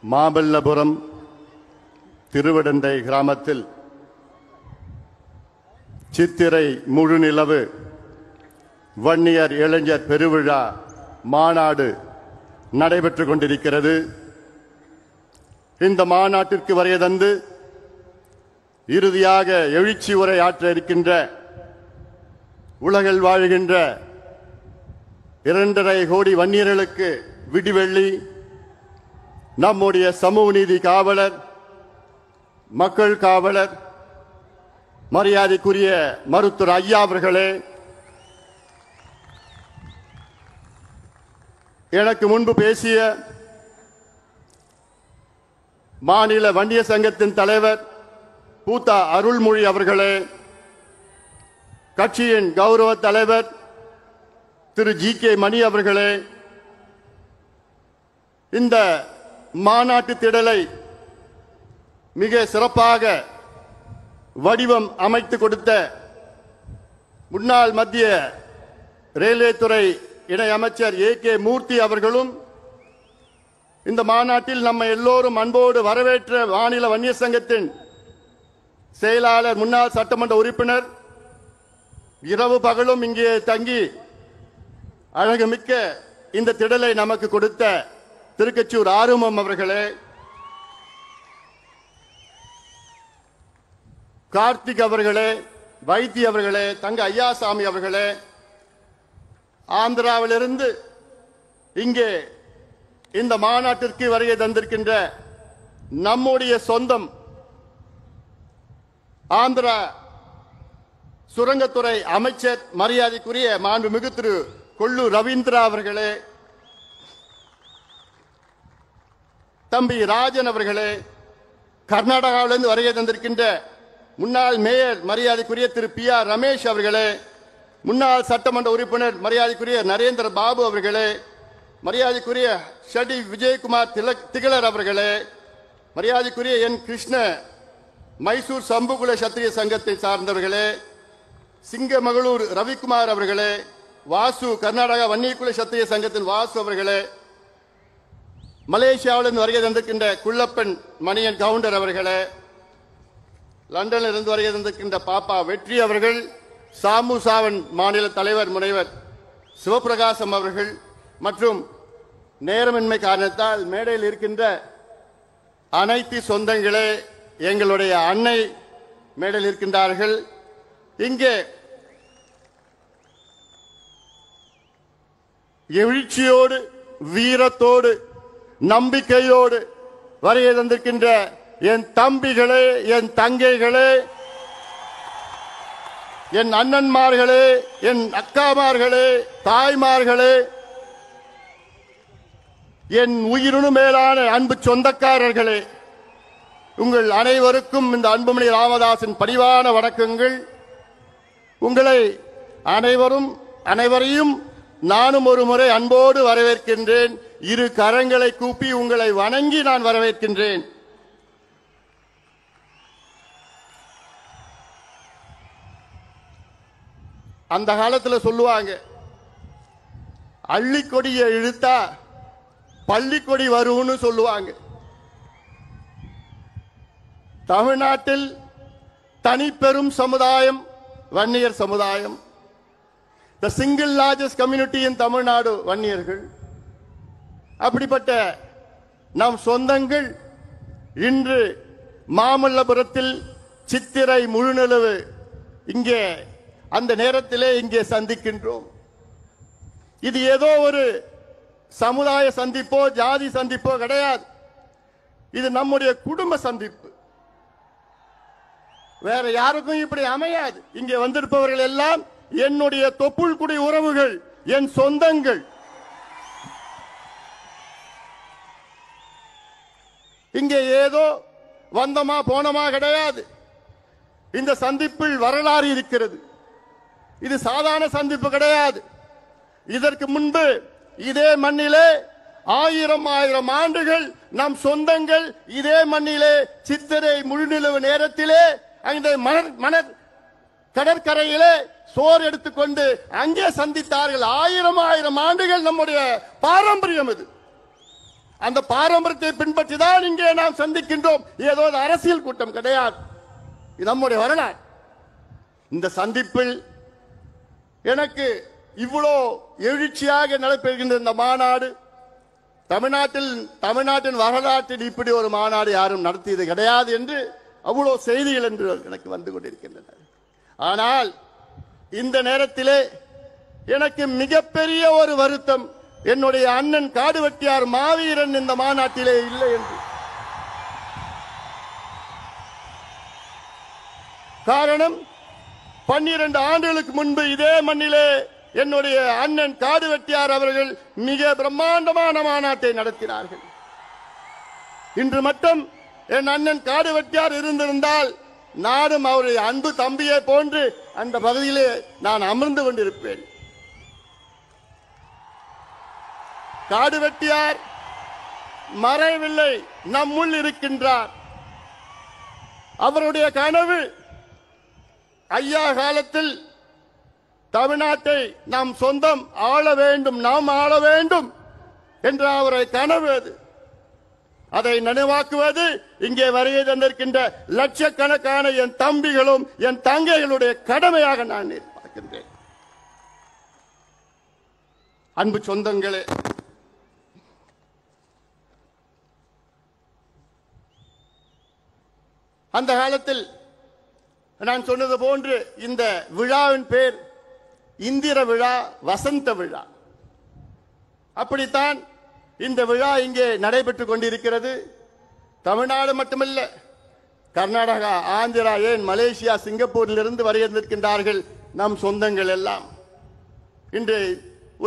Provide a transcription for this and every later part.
மாமல்லபுரம் திருவிடந்தை கிராமத்தில் சித்திரை முழுநிலவு வன்னியர் இளைஞர் பெருவிழா மாநாடு நடைபெற்றுக் கொண்டிருக்கிறது. இந்த மாநாட்டிற்கு வருகை தந்து இறுதியாக எழுச்சி உரை ஆற்ற இருக்கின்ற உலகில் வாழ்கின்ற 2.5 கோடி வன்னியர்களுக்கு விடிவெள்ளி நம்முடைய சமூக நீதி காவலர், மக்கள் காவலர், மரியாதைக்குரிய மருத்துவர் ஐயா அவர்களே, எனக்கு முன்பு பேசிய மாநில வன்னிய சங்கத்தின் தலைவர் பூத்தா அருள்மொழி அவர்களே, கட்சியின் கௌரவ தலைவர் திரு ஜி.கே. மணி அவர்களே, இந்த மாநாட்டு திடலை மிக சிறப்பாக வடிவம் அமைத்து கொடுத்த முன்னாள் மத்திய ரயில்வே துறை இணை அமைச்சர் ஏ.கே. மூர்த்தி அவர்களும், இந்த மாநாட்டில் நம்ம எல்லோரும் அன்போடு வரவேற்ற மாநில வன்னிய சங்கத்தின் செயலாளர், முன்னாள் சட்டமன்ற உறுப்பினர், இரவு பகலும் இங்கே தங்கி அழகுமிக்க இந்த திடலை நமக்கு கொடுத்த திருக்கச்சூர் ஆறுமுகம் அவர்களே, கார்த்திக் அவர்களே, வைத்தி அவர்களே, தங்க ஐயாசாமி அவர்களே, ஆந்திராவிலிருந்து இங்கே இந்த மாநாட்டிற்கு வருகை தந்திருக்கின்ற நம்முடைய சொந்தம் ஆந்திரா சுரங்கத்துறை அமைச்சர் மரியாதைக்குரிய மாண்புமிகு திரு கொல்லூர் ரவீந்திரா அவர்களே, தம்பி ராஜன் அவர்களே, கர்நாடகாவிலிருந்து வருகை தந்திருக்கின்ற முன்னாள் மேயர் மரியாதைக்குரிய திரு பி.ஆர். ரமேஷ் அவர்களே, முன்னாள் சட்டமன்ற உறுப்பினர் மரியாதைக்குரிய நரேந்திர பாபு அவர்களே, மரியாதைக்குரிய ஷடி விஜயகுமார் திகழர் அவர்களே, மரியாதைக்குரிய என் கிருஷ்ண மைசூர் சம்புகுல சத்திரிய சங்கத்தை சார்ந்தவர்களே, சிங்கமகளூர் ரவிக்குமார் அவர்களே, வாசு கர்நாடகா வன்னியகுல சத்திரிய சங்கத்தின் வாசு அவர்களே, மலேசியாவிலிருந்து வருகை தந்திருக்கின்ற குள்ளப்பன் மணியன் கவுண்டர் அவர்களே, லண்டனில் இருந்து வருகை தந்திருக்கின்ற பாப்பா வெற்றி அவர்கள், சாமு சாவன் மாநில தலைவர் முனைவர் சிவபிரகாசம் அவர்கள் மற்றும் நேரமின்மை காரணத்தால் மேடையில் இருக்கின்ற அனைத்து சொந்தங்களே, எங்களுடைய அன்னை மேடையில் இருக்கின்றார்கள். இங்கே எழுச்சியோடு, வீரத்தோடு, நம்பிக்கையோடு வருகை தந்திருக்கின்ற என் தம்பிகளே, என் தங்கைகளே, என் அண்ணன்மார்களே, என் அக்காமார்களே, தாய்மார்களே, என் உயிரினு மேலான அன்பு சொந்தக்காரர்களே, உங்கள் அனைவருக்கும் இந்த அன்புமணி ராமதாசின் பணிவான வணக்கங்கள். உங்களை அனைவரையும் நானும் ஒரு முறை அன்போடு வரவேற்கின்றேன். இரு கரங்களை கூப்பி உங்களை வணங்கி நான் வரவேற்கின்றேன். அந்த காலத்தில் சொல்லுவாங்க, அள்ளிக்கொடியை இழுத்தா பள்ளிக்கொடி வரும்னு சொல்லுவாங்க. தமிழ்நாட்டில் தனிப்பெரும் சமுதாயம் வன்னியர் சமுதாயம். The single largest community in Tamil Nadu வன்னியர்கள். அப்படிப்பட்ட நம் சொந்தங்கள் இன்று மாமல்லபுரத்தில் சித்திரை முழுநிலவு இங்கே அந்த நேரத்திலே இங்கே சந்திக்கின்றோம். இது ஏதோ ஒரு சமுதாய சந்திப்போ ஜாதி சந்திப்போ கிடையாது. இது நம்முடைய குடும்ப சந்திப்பு. வேற யாருக்கும் இப்படி அமையாது. இங்கே வந்திருப்பவர்கள் எல்லாம் என்னுடைய தொப்புள் குடி உறவுகள், என் சொந்தங்கள். இங்கே ஏதோ வந்தமா போனமா கிடையாது. இந்த சந்திப்பில் வரலாறு இருக்கிறது. இது சாதாரண சந்திப்பு கிடையாது. இதற்கு முன்பு இதே மண்ணிலே 1000 ஆண்டுகள் நம் சொந்தங்கள் இதே மண்ணிலே சித்திரை முழுநிலவு நேரத்திலே அந்த மணர் கடற்கரையிலே சோறு எடுத்துக்கொண்டு அங்கே சந்தித்தார்கள். 1000 ஆண்டுகள் நம்முடைய பாரம்பரியம் இது. அந்த பாரம்பரியத்தை பின்பற்றி தான் இங்கே நாம் சந்திக்கின்றோம். ஏதோ அரசியல் கூட்டம் கிடையாது, இது நம்முடைய வரலாறு. இந்த சந்திப்பில் எனக்கு இவ்வளோ எழுச்சியாக நடைபெறுகின்ற இந்த மாநாடு, தமிழ்நாட்டின் வரலாற்றில் இப்படி ஒரு மாநாடு யாரும் நடத்தியது கிடையாது என்று அவ்வளோ செய்திகள் என்று எனக்கு வந்து கொண்டிருக்கின்றன. ஆனால் இந்த நேரத்திலே எனக்கு மிகப்பெரிய ஒரு வருத்தம், என்னுடைய அண்ணன் காடுவெட்டியார் மாவீரன் இந்த மாநாட்டிலே இல்லை என்று. காரணம், 12 ஆண்டுகளுக்கு முன்பு இதே மண்ணிலே என்னுடைய அண்ணன் காடுவெட்டியார் அவர்கள் மிக பிரம்மாண்டமான மாநாட்டை நடத்தினார்கள். இன்று மட்டும் என் அண்ணன் காடுவெட்டியார் இருந்திருந்தால் நானும் அவருடைய அன்பு தம்பியை போன்று அந்த பகுதியிலே நான் அமர்ந்து கொண்டிருப்பேன். காடுவெட்டியார் மறைவில்லை, நம்முள் இருக்கின்றார். அவருடைய கனவு ஐயா காலத்தில் தமிழ்நாட்டை நாம் சொந்தம் ஆள வேண்டும், நாம் ஆள வேண்டும் என்ற அவருடைய கனவு அது. அதை நினைவாக்குவது இங்கே வருகை தந்திருக்கின்ற லட்சக்கணக்கான என் தம்பிகளும் என் தங்கைகளுடைய கடமையாக நான் பார்க்கின்றேன். அன்பு சொந்தங்களே, அந்த காலத்தில் நான் சொன்னது போன்று இந்த விழாவின் பேர் இந்திர விழா, வசந்த விழா. அப்படித்தான் இந்த விழா இங்கே நடைபெற்றுக் கொண்டிருக்கிறது. தமிழ்நாடு மட்டுமல்ல, கர்நாடகா, ஆந்திரா, ஏன் மலேசியா, சிங்கப்பூரிலிருந்து வருகின்றார்கள் நம் சொந்தங்கள் எல்லாம். இன்று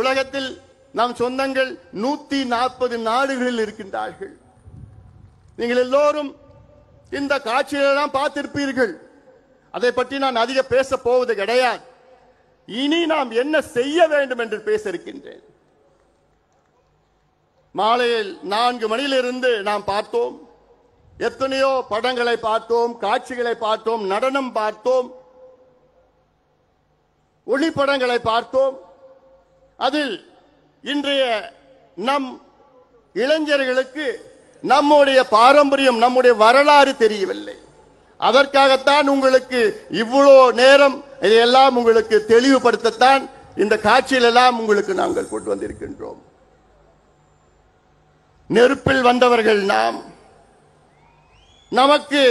உலகத்தில் நம் சொந்தங்கள் 140 நாடுகளில் இருக்கின்றார்கள். நீங்கள் எல்லோரும் இந்த காட்சிகளெல்லாம் பார்த்திருப்பீர்கள். அதை பற்றி நான் அதிக பேச போவது கிடையாது. இனி நாம் என்ன செய்ய வேண்டும் என்று பேச இருக்கின்றேன். மாலையில் 4 மணியிலிருந்து நாம் பார்த்தோம், எத்தனையோ படங்களை பார்த்தோம், காட்சிகளை பார்த்தோம், நடனம் பார்த்தோம், ஒளிப்படங்களை பார்த்தோம். அதில் இன்றைய நம் இளைஞர்களுக்கு நம்முடைய பாரம்பரியம், நம்முடைய வரலாறு தெரியவில்லை. அதற்காகத்தான் உங்களுக்கு இவ்வளோ நேரம் இதையெல்லாம் உங்களுக்கு தெளிவுபடுத்தத்தான் இந்த காட்சியில் எல்லாம் உங்களுக்கு நாங்கள் கொண்டு வந்திருக்கின்றோம். நெருப்பில் வந்தவர்கள் நாம். நமக்கு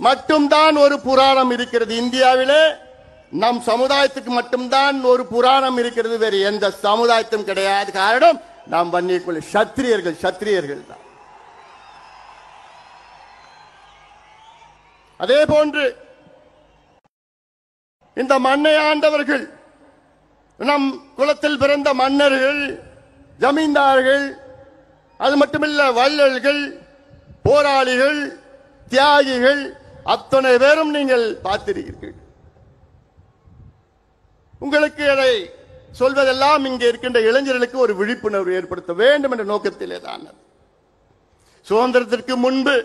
மட்டும்தான் ஒரு புராணம் இருக்கிறது. இந்தியாவிலே நம் சமுதாயத்துக்கு மட்டும்தான் ஒரு புராணம் இருக்கிறது, வேறு எந்த சமுதாயத்தும் கிடையாது. காரணம், நாம் வன்னியக்குள்ள சத்திரியர்கள் தான். அதே போன்று இந்த மண்ணை ஆண்டவர்கள், நம் குலத்தில் பிறந்த மன்னர்கள், ஜமீன்தார்கள், அது மட்டுமில்ல வள்ளல்கள், போராளிகள், தியாகிகள், அத்தனை பேரும் நீங்கள் பார்த்திருக்கிறீர்கள். உங்களுக்கு அதை சொல்வதெல்லாம் இங்கே இருக்கின்ற இளைஞர்களுக்கு ஒரு விழிப்புணர்வு ஏற்படுத்த வேண்டும் என்ற நோக்கத்திலே தான். சுதந்திரத்திற்கு முன்பு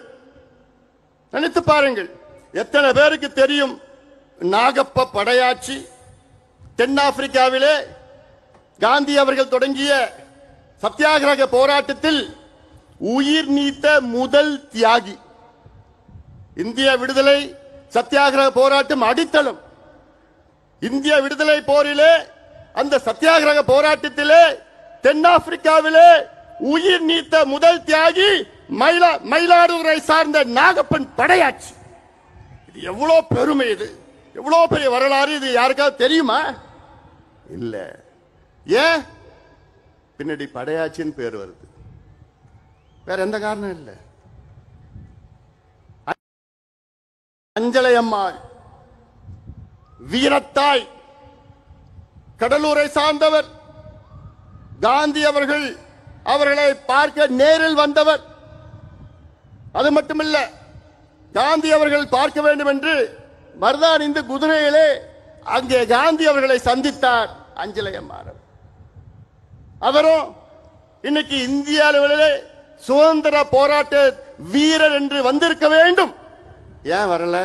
நினைத்து பாருங்கள், எத்தனை பேருக்கு தெரியும் நாகப்ப படையாட்சி? தென்னாப்பிரிக்காவிலே காந்தி அவர்கள் தொடங்கிய சத்தியாகிரக போராட்டத்தில் உயிர் நீத்த முதல் தியாகி. இந்திய விடுதலை சத்தியாகிரக போராட்டம் அடித்தளம். இந்திய விடுதலை போரிலே, அந்த சத்தியாகிரக போராட்டத்திலே தென்னாப்பிரிக்காவிலே உயிர் நீத்த முதல் தியாகி மயிலாடுதுறை சார்ந்த நாகப்பன் படையாட்சி. இது எவ்வளவு பெருமை, இது எவ்வளவு பெரிய வரலாறு. இது யாருக்காவது தெரியுமா? இல்ல. ஏன் பின்னாடி படையாட்சின்னு பேர் வருது, வேற எந்த காரணம் இல்லை. அஞ்சலை அம்மாள் வீரத்தாய், கடலூரை சார்ந்தவர். காந்தி அவர்களை பார்க்க நேரில் வந்தவர். அது மட்டுமல்ல, காந்தி அவர்கள் பார்க்க வேண்டும் என்று மருதான் இந்த குதிரையிலே அங்கே காந்தி அவர்களை சந்தித்தார் அஞ்சலை அம்மாள். அவரும் இன்னைக்கு இந்திய அளவிலே சுதந்திர போராட்ட வீரர் என்று வந்திருக்க வேண்டும். ஏன் வரல?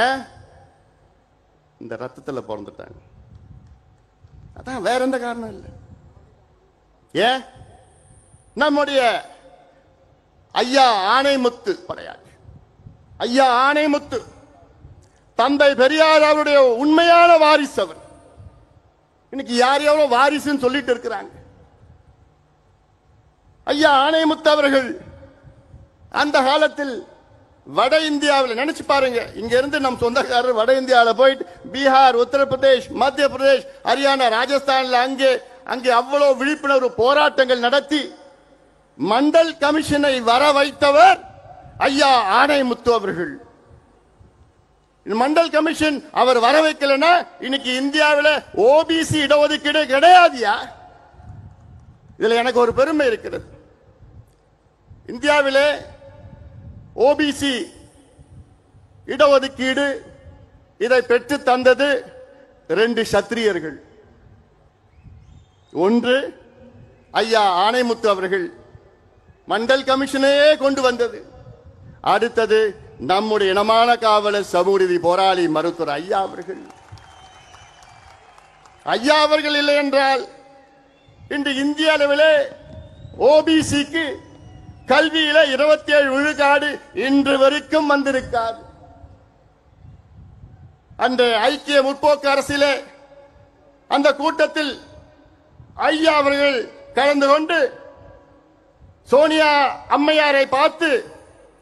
ஏன்? இந்த ரத்தத்தில் பிறந்துட்டாங்க, அதான், வேற எந்த காரணம் இல்லை. ஏன்? நம்முடைய ஐயா ஆணைமுத்து படையாளி. ஐயா ஆணைமுத்து தந்தை பெரியார் அவருடைய உண்மையான வாரிசு. அவர் இன்னைக்கு யார் எவ்வளோ வாரிசுன்னு சொல்லிட்டு இருக்கிறாங்க. ஐயா ஆணைமுத்து அவர்கள் அந்த காலத்தில் வட இந்தியாவில் நினைச்சு பாருங்க, இங்க இருந்து நம் சொந்தக்காரர் வட இந்தியாவில் போயிட்டு பீகார், உத்தரப்பிரதேஷ், மத்திய பிரதேஷ், ஹரியானா, ராஜஸ்தான்ல அங்கே அவ்வளவு விழிப்புணர்வு போராட்டங்கள் நடத்தி மண்டல் கமிஷனை வர வைத்தவர் ஐயா ஆணைமுத்து அவர்கள். மண்டல் கமிஷன் அவர் வர வைக்கலன்னா இன்னைக்கு இந்தியாவில் ஓபிசி இடஒதுக்கீடு கிடையாதுயா. இதுல எனக்கு ஒரு பெருமை இருக்கிறது. இந்தியாவிலே ஓபிசி இடஒதுக்கீடு இதை பெற்று தந்தது 2 சத்திரியர்கள். ஒன்று ஐயா ஆணைமுத்து அவர்கள் மண்டல் கமிஷனையே கொண்டு வந்தது. அடுத்தது நம்முடைய இனமான காவலர் சமூகநீதி போராளி மருத்துவர் ஐயா அவர்கள். ஐயா அவர்கள் இல்லை என்றால் இன்று இந்திய அளவிலே ஓபிசிக்கு கல்வியில 27 விழுக்காடு இன்று வரைக்கும் வந்திருக்காது. அந்த ஐக்கிய முற்போக்கு அரசிலே அந்த கூட்டத்தில் ஐயா அவர்கள் கலந்து கொண்டு சோனியா அம்மையாரை பார்த்து,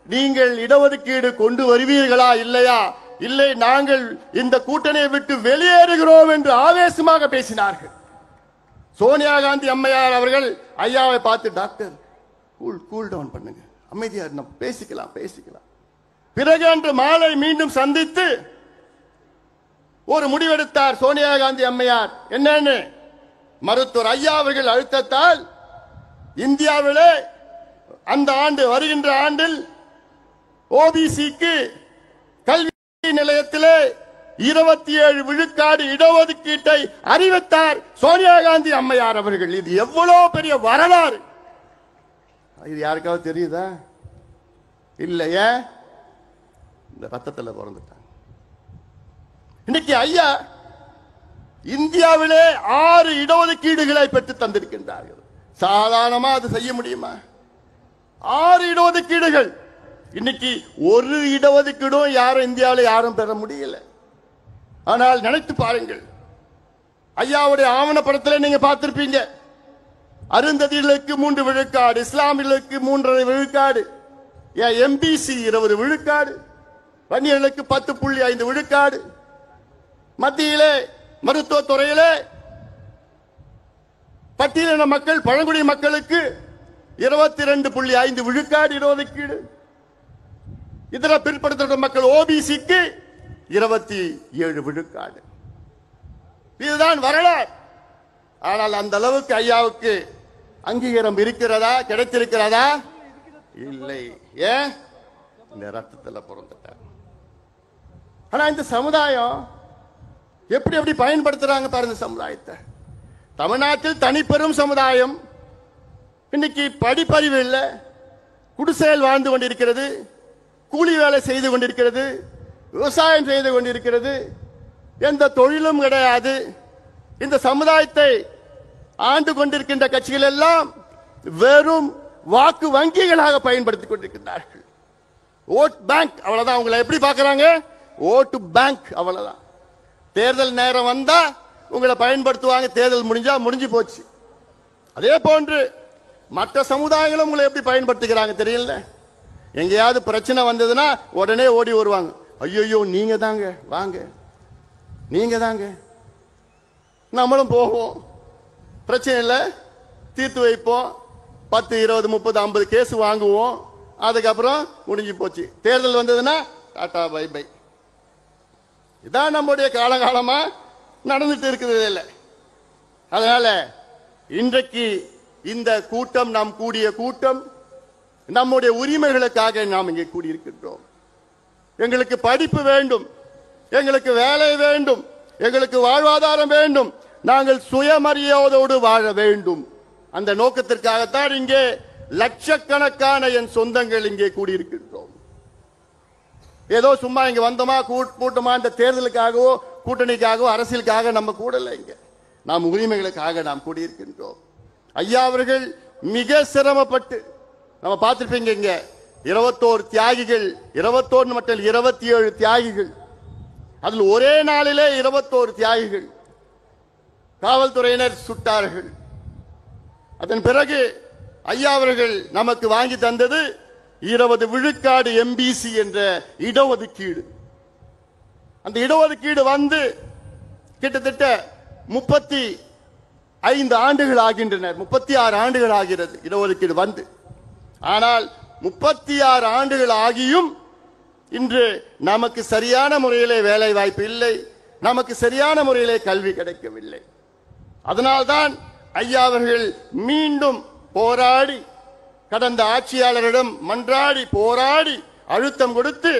நீங்கள் இடஒதுக்கீடு கொண்டு வருவீர்களா இல்லையா, இல்லை நாங்கள் இந்த கூட்டணியை விட்டு வெளியேறுகிறோம் என்று ஆவேசமாக பேசினார்கள். சோனியா காந்தி அம்மையார் அவர்கள் ஐயாவை பார்த்து, டாக்டர் கூல் டவுன் பண்ணுங்க, அமைதியா நம்ம பேசிக்கலாம். பிறகு அன்று மாலை மீண்டும் சந்தித்து ஒரு முடிவெடுத்தார் சோனியா காந்தி அம்மையார். என்னன்னு, மருத்துவர் ஐயா அவர்கள் அழுத்தத்தால் இந்தியாவிலே அந்த ஆண்டு வருகின்ற ஆண்டில் ஓபிசிக்கு கல்வி நிலையத்திலே 27 விழுக்காடு இடஒதுக்கீட்டை அறிவித்தார் சோனியா காந்தி அம்மையார் அவர்கள். இது எவ்வளவு பெரிய வரலாறு. இது யாருக்காவது தெரியுதா? இல்லையே, இந்த ரத்தத்துல பிறந்துட்டாங்க. இன்னைக்கு ஐயா இந்தியாவிலே 6 இடஒதுக்கீடுகளை பெற்று தந்திருக்கின்றார்கள். சாதாரணமா அது செய்ய முடியுமா? 6 இடஒதுக்கீடுகள். இன்னைக்கு ஒரு இடஒதுக்கீடும் யாரும் இந்தியாவில் யாரும் பெற முடியல. ஆனால் நினைத்து பாருங்கள், ஐயாவுடைய ஆவணப்படத்தில் நீங்க பார்த்திருப்பீங்க, அருந்ததிகளுக்கு 3 விழுக்காடு, இஸ்லாமியர்களுக்கு 3.5 விழுக்காடு, எம்பிசி 20 விழுக்காடு, வன்னியர்களுக்கு 10.5 விழுக்காடு, மத்தியிலே மருத்துவத்துறையிலே பட்டியலின மக்கள் பழங்குடி மக்களுக்கு 22.5 விழுக்காடு இடஒதுக்கீடு, இதர பிற்படுத்தப்பட்ட மக்கள் ஓபிசிக்கு 27 விழுக்காடு. இதுதான் வரலாறு. ஆனால் அந்த அளவுக்கு ஐயாவுக்கு அங்கீகாரம் இருக்கிறதா, கிடைத்திருக்கிறதா? இல்லை. ஏன்? இந்த ரத்தத்தில் பிறந்துட்டார். ஆனா இந்த சமுதாயம் எப்படி பயன்படுத்துறாங்க பாருங்க சமுதாயத்தை. தமிழ்நாட்டில் தனிப்பெரும் சமுதாயம் இன்னைக்கு படிப்பறிவு இல்லை, குடிசையில் வாழ்ந்து கொண்டிருக்கிறது, கூலி வேலை செய்து கொண்டிருக்கிறது, விவசாயம் செய்து கொண்டிருக்கிறது, எந்த தொழிலும் கிடையாது. இந்த சமுதாயத்தை ஆண்டு கொண்டிருக்கின்ற கட்சிகள் எல்லாம் வெறும் வாக்கு வங்கிகளாக பயன்படுத்திக் கொண்டிருக்கிறார்கள். ஓட் பேங்க், அவ்வளவுதான். உங்களை எப்படி பார்க்கறாங்க? ஓட்டு பேங்க், அவ்வளவுதான். தேர்தல் நேரம் வந்தா உங்களை பயன்படுத்துவாங்க, தேர்தல் முடிஞ்சா முடிஞ்சு போச்சு. அதே போன்று மற்ற சமுதாயங்களும் உங்களை எப்படி பயன்படுத்துகிறாங்க தெரியல. எங்கேயாவது பிரச்சனை வந்ததுன்னா உடனே ஓடி வருவாங்க. ஐயோ நீங்க தாங்க, வாங்க நீங்க தாங்க. நம்மளும் போவோம், பிரச்சனை இல்லை, தீர்த்து வைப்போம். 10, 20, 30, 50 கேஸ் வாங்குவோம். அதுக்கப்புறம் முடிஞ்சு போச்சு. தேர்தல் வந்ததுன்னா டாடா பை பை. இதான் நம்முடைய காலகாலமா நடந்துட்டு இருக்குது. இல்லை, அதனால இன்றைக்கு இந்த கூட்டம், நாம் கூடிய கூட்டம், நம்முடைய உரிமைகளுக்காக நாம் இங்கே கூடியிருக்கின்றோம். எங்களுக்கு படிப்பு வேண்டும், எங்களுக்கு வேலை வேண்டும், எங்களுக்கு வாழ்வாதாரம் வேண்டும், நாங்கள் சுயமரியாதையோடு வாழ வேண்டும். அந்த நோக்கத்திற்காகத்தான் இங்கே லட்சக்கணக்கான என் சொந்தங்கள் இங்கே கூடியிருக்கின்றோம். ஏதோ சும்மா இங்க வந்தோமா கூட்டமா இந்த தேர்தலுக்காகவோ கூட்டணிக்காகவோ அரசியலுக்காக நம்ம கூடல. இங்க நாம் உரிமைகளுக்காக நாம் கூடியிருக்கின்றோம். ஐயா அவர்கள் மிக சிரமப்பட்டு நம்ம பார்த்திருப்பீங்க இங்க 21 தியாகிகள், 21 மட்டும் 27 தியாகிகள், அதில் ஒரே நாளிலே 21 தியாகிகள் காவல்துறையினர் சுட்டார்கள். அதன் பிறகு ஐயா அவர்கள் நமக்கு வாங்கி தந்தது 20 விழுக்காடு எம்பிசி என்ற இடஒதுக்கீடு. அந்த இடஒதுக்கீடு வந்து கிட்டத்தட்ட 35 ஆண்டுகள் ஆகின்றன, 36 ஆண்டுகள் ஆகிறது இடஒதுக்கீடு வந்து. ஆனால் 36 ஆண்டுகள் ஆகியும் இன்று நமக்கு சரியான முறையிலே வேலை வாய்ப்பு இல்லை, நமக்கு சரியான முறையிலே கல்வி கிடைக்கவில்லை. அதனால்தான் ஐயா அவர்கள் மீண்டும் போராடி, கடந்த ஆட்சியாளரிடம் மன்றாடி போராடி அழுத்தம் கொடுத்து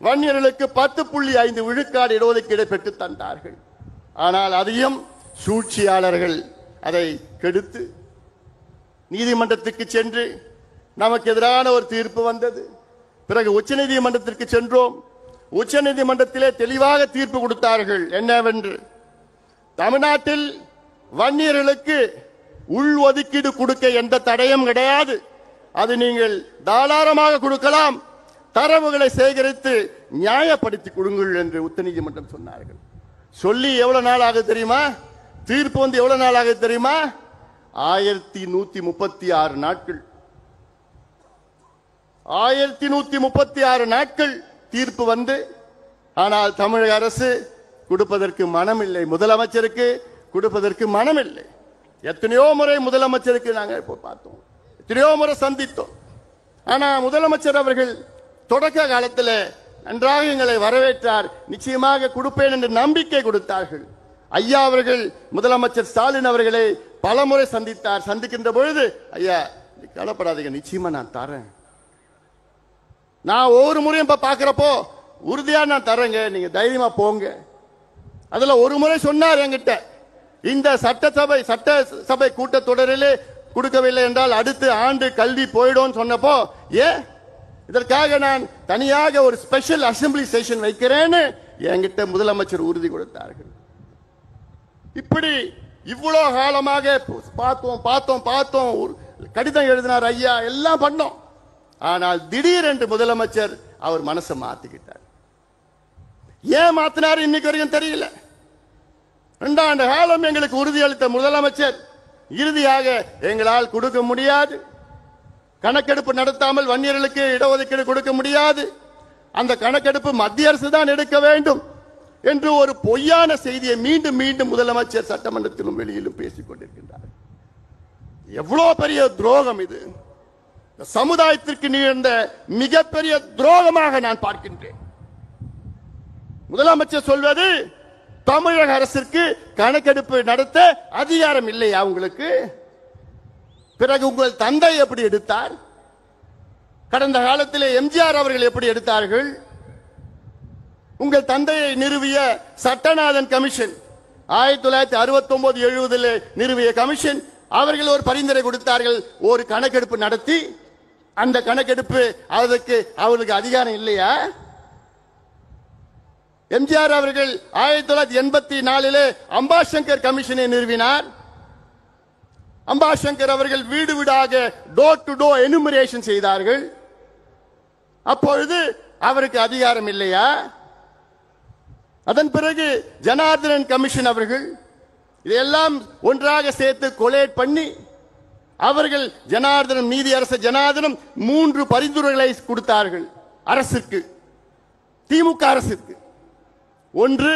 வன்னியர்களுக்கு 10.5 விழுக்காடு இடஒதுக்கீடு பெற்று தந்தார்கள். ஆனால் அதையும் சூழ்ச்சியாளர்கள் அதை கெடுத்து நீதிமன்றத்துக்கு சென்று நமக்கு எதிரான ஒரு தீர்ப்பு வந்தது. பிறகு உச்சநீதிமன்றத்திற்கு சென்றோம். உச்சநீதிமன்றத்திலே தெளிவாக தீர்ப்பு கொடுத்தார்கள். என்னவென்று, தமிழ்நாட்டில் வன்னியர்களுக்கு உள்ஒதுக்கீடு கொடுக்க எந்த தடையும் கிடையாது, அது நீங்கள் தாராளமாக கொடுக்கலாம், தரவுகளை சேகரித்து நியாயப்படுத்தி கொடுங்கள் என்று உச்சநீதிமன்றம் சொன்னார்கள். சொல்லி எவ்வளவு நாள் ஆகுது தெரியுமா? தீர்ப்பு வந்து எவ்வளவு நாள் ஆகுது தெரியுமா? 1136 நாட்கள். 1136 நாட்கள் தீர்ப்பு வந்து, ஆனால் தமிழக அரசு கொடுப்பதற்கு மனம் இல்லை, முதலமைச்சருக்கு கொடுப்பதற்கு மனம் இல்லை. எத்தனையோ முறை முதலமைச்சருக்கு நாங்கள் இப்போ பார்த்தோம், எத்தனையோ முறை சந்தித்தோம். ஆனா முதலமைச்சர் அவர்கள் தொடக்க காலத்தில் நன்றாக எங்களை வரவேற்றார், நிச்சயமாக கொடுப்பேன் என்று நம்பிக்கை கொடுத்தார்கள். ஐயா அவர்கள் முதலமைச்சர் ஸ்டாலின் அவர்களை பல முறை சந்தித்தார். சந்திக்கின்ற பொழுது, ஐயா கவலைப்படாதீங்க, நிச்சயமா நான் தரேன், நான் ஒவ்வொரு முறையும் இப்ப பாக்குறப்போ உறுதியா நான் தரேங்க, நீங்க தைரியமா போங்க. அதுல ஒரு முறை சொன்னார் என்கிட்ட, இந்த சட்டசபை கூட்டத்தொடரிலே கொடுக்கவில்லை என்றால் அடுத்த ஆண்டு கல்வி போயிடும் சொன்னப்போ, இதற்காக நான் தனியாக ஒரு ஸ்பெஷல் அசெம்பிளி செஷன் வைக்கிறேன்னு என்கிட்ட முதலமைச்சர் உறுதி கொடுத்தார்கள். இப்படி இவ்வளவு காலமாக பார்த்தோம், கடிதம் எழுதினார் ஐயா, எல்லாம் பண்ணோம். ஆனால் திடீரென்று முதலமைச்சர் அவர் மனசை மாத்திக்கிட்டார். ஏன் மாத்தினார் இன்னைக்கு வரைக்கும் தெரியல. 2 ஆண்டு காலம் எங்களுக்கு உறுதியளித்த முதலமைச்சர் இறுதியாக எங்களால் கொடுக்க முடியாது, கணக்கெடுப்பு நடத்தாமல் வன்னியர்களுக்கு இடஒதுக்கீடு கொடுக்க முடியாது, அந்த கணக்கெடுப்பு மத்திய அரசு தான் எடுக்க வேண்டும் என்று ஒரு பொய்யான செய்தியை மீண்டும் மீண்டும் முதலமைச்சர் சட்டமன்றத்திலும் வெளியிலும் பேசிக் கொண்டிருக்கின்றார். எவ்வளவு பெரிய துரோகம் இது! சமுதாயத்திற்கு நிகழ்ந்த மிகப்பெரிய துரோகமாக நான் பார்க்கின்றேன். முதலமைச்சர் சொல்வது, தமிழக அரசிற்கு கணக்கெடுப்பு நடத்த அதிகாரம் இல்லையா உங்களுக்கு? பிறகு உங்கள் தந்தை எப்படி எடுத்தார்? கடந்த காலத்திலே எம்ஜிஆர் அவர்கள் எப்படி எடுத்தார்கள்? உங்கள் தந்தையை நிறுவிய சட்டநாதன் கமிஷன் 1969-70 நிறுவிய கமிஷன், அவர்கள் ஒரு பரிந்துரை கொடுத்தார்கள், ஒரு கணக்கெடுப்பு நடத்தி அந்த கணக்கெடுப்பு அதற்கு அவர்களுக்கு அதிகாரம் இல்லையா? எம்ஜிஆர் அவர்கள் 1984 அம்பாசங்கர் கமிஷனை நிறுவினார். அம்பாசங்கர் அவர்கள் வீடு வீடாக டோர் டு டோர் எனுமரேஷன் செய்தார்கள். அப்பொழுது அவருக்கு அதிகாரம் இல்லையா? அதன் பிறகு ஜனார்தனன் கமிஷன் அவர்கள் இதெல்லாம் ஒன்றாக சேர்த்து கொலேட் பண்ணி அவர்கள் ஜனார்தனம், நீதி அரசு ஜனார்தனம் 3 பரிந்துரைகளை கொடுத்தார்கள் அரசுக்கு, திமுக அரசுக்கு. ஒன்று,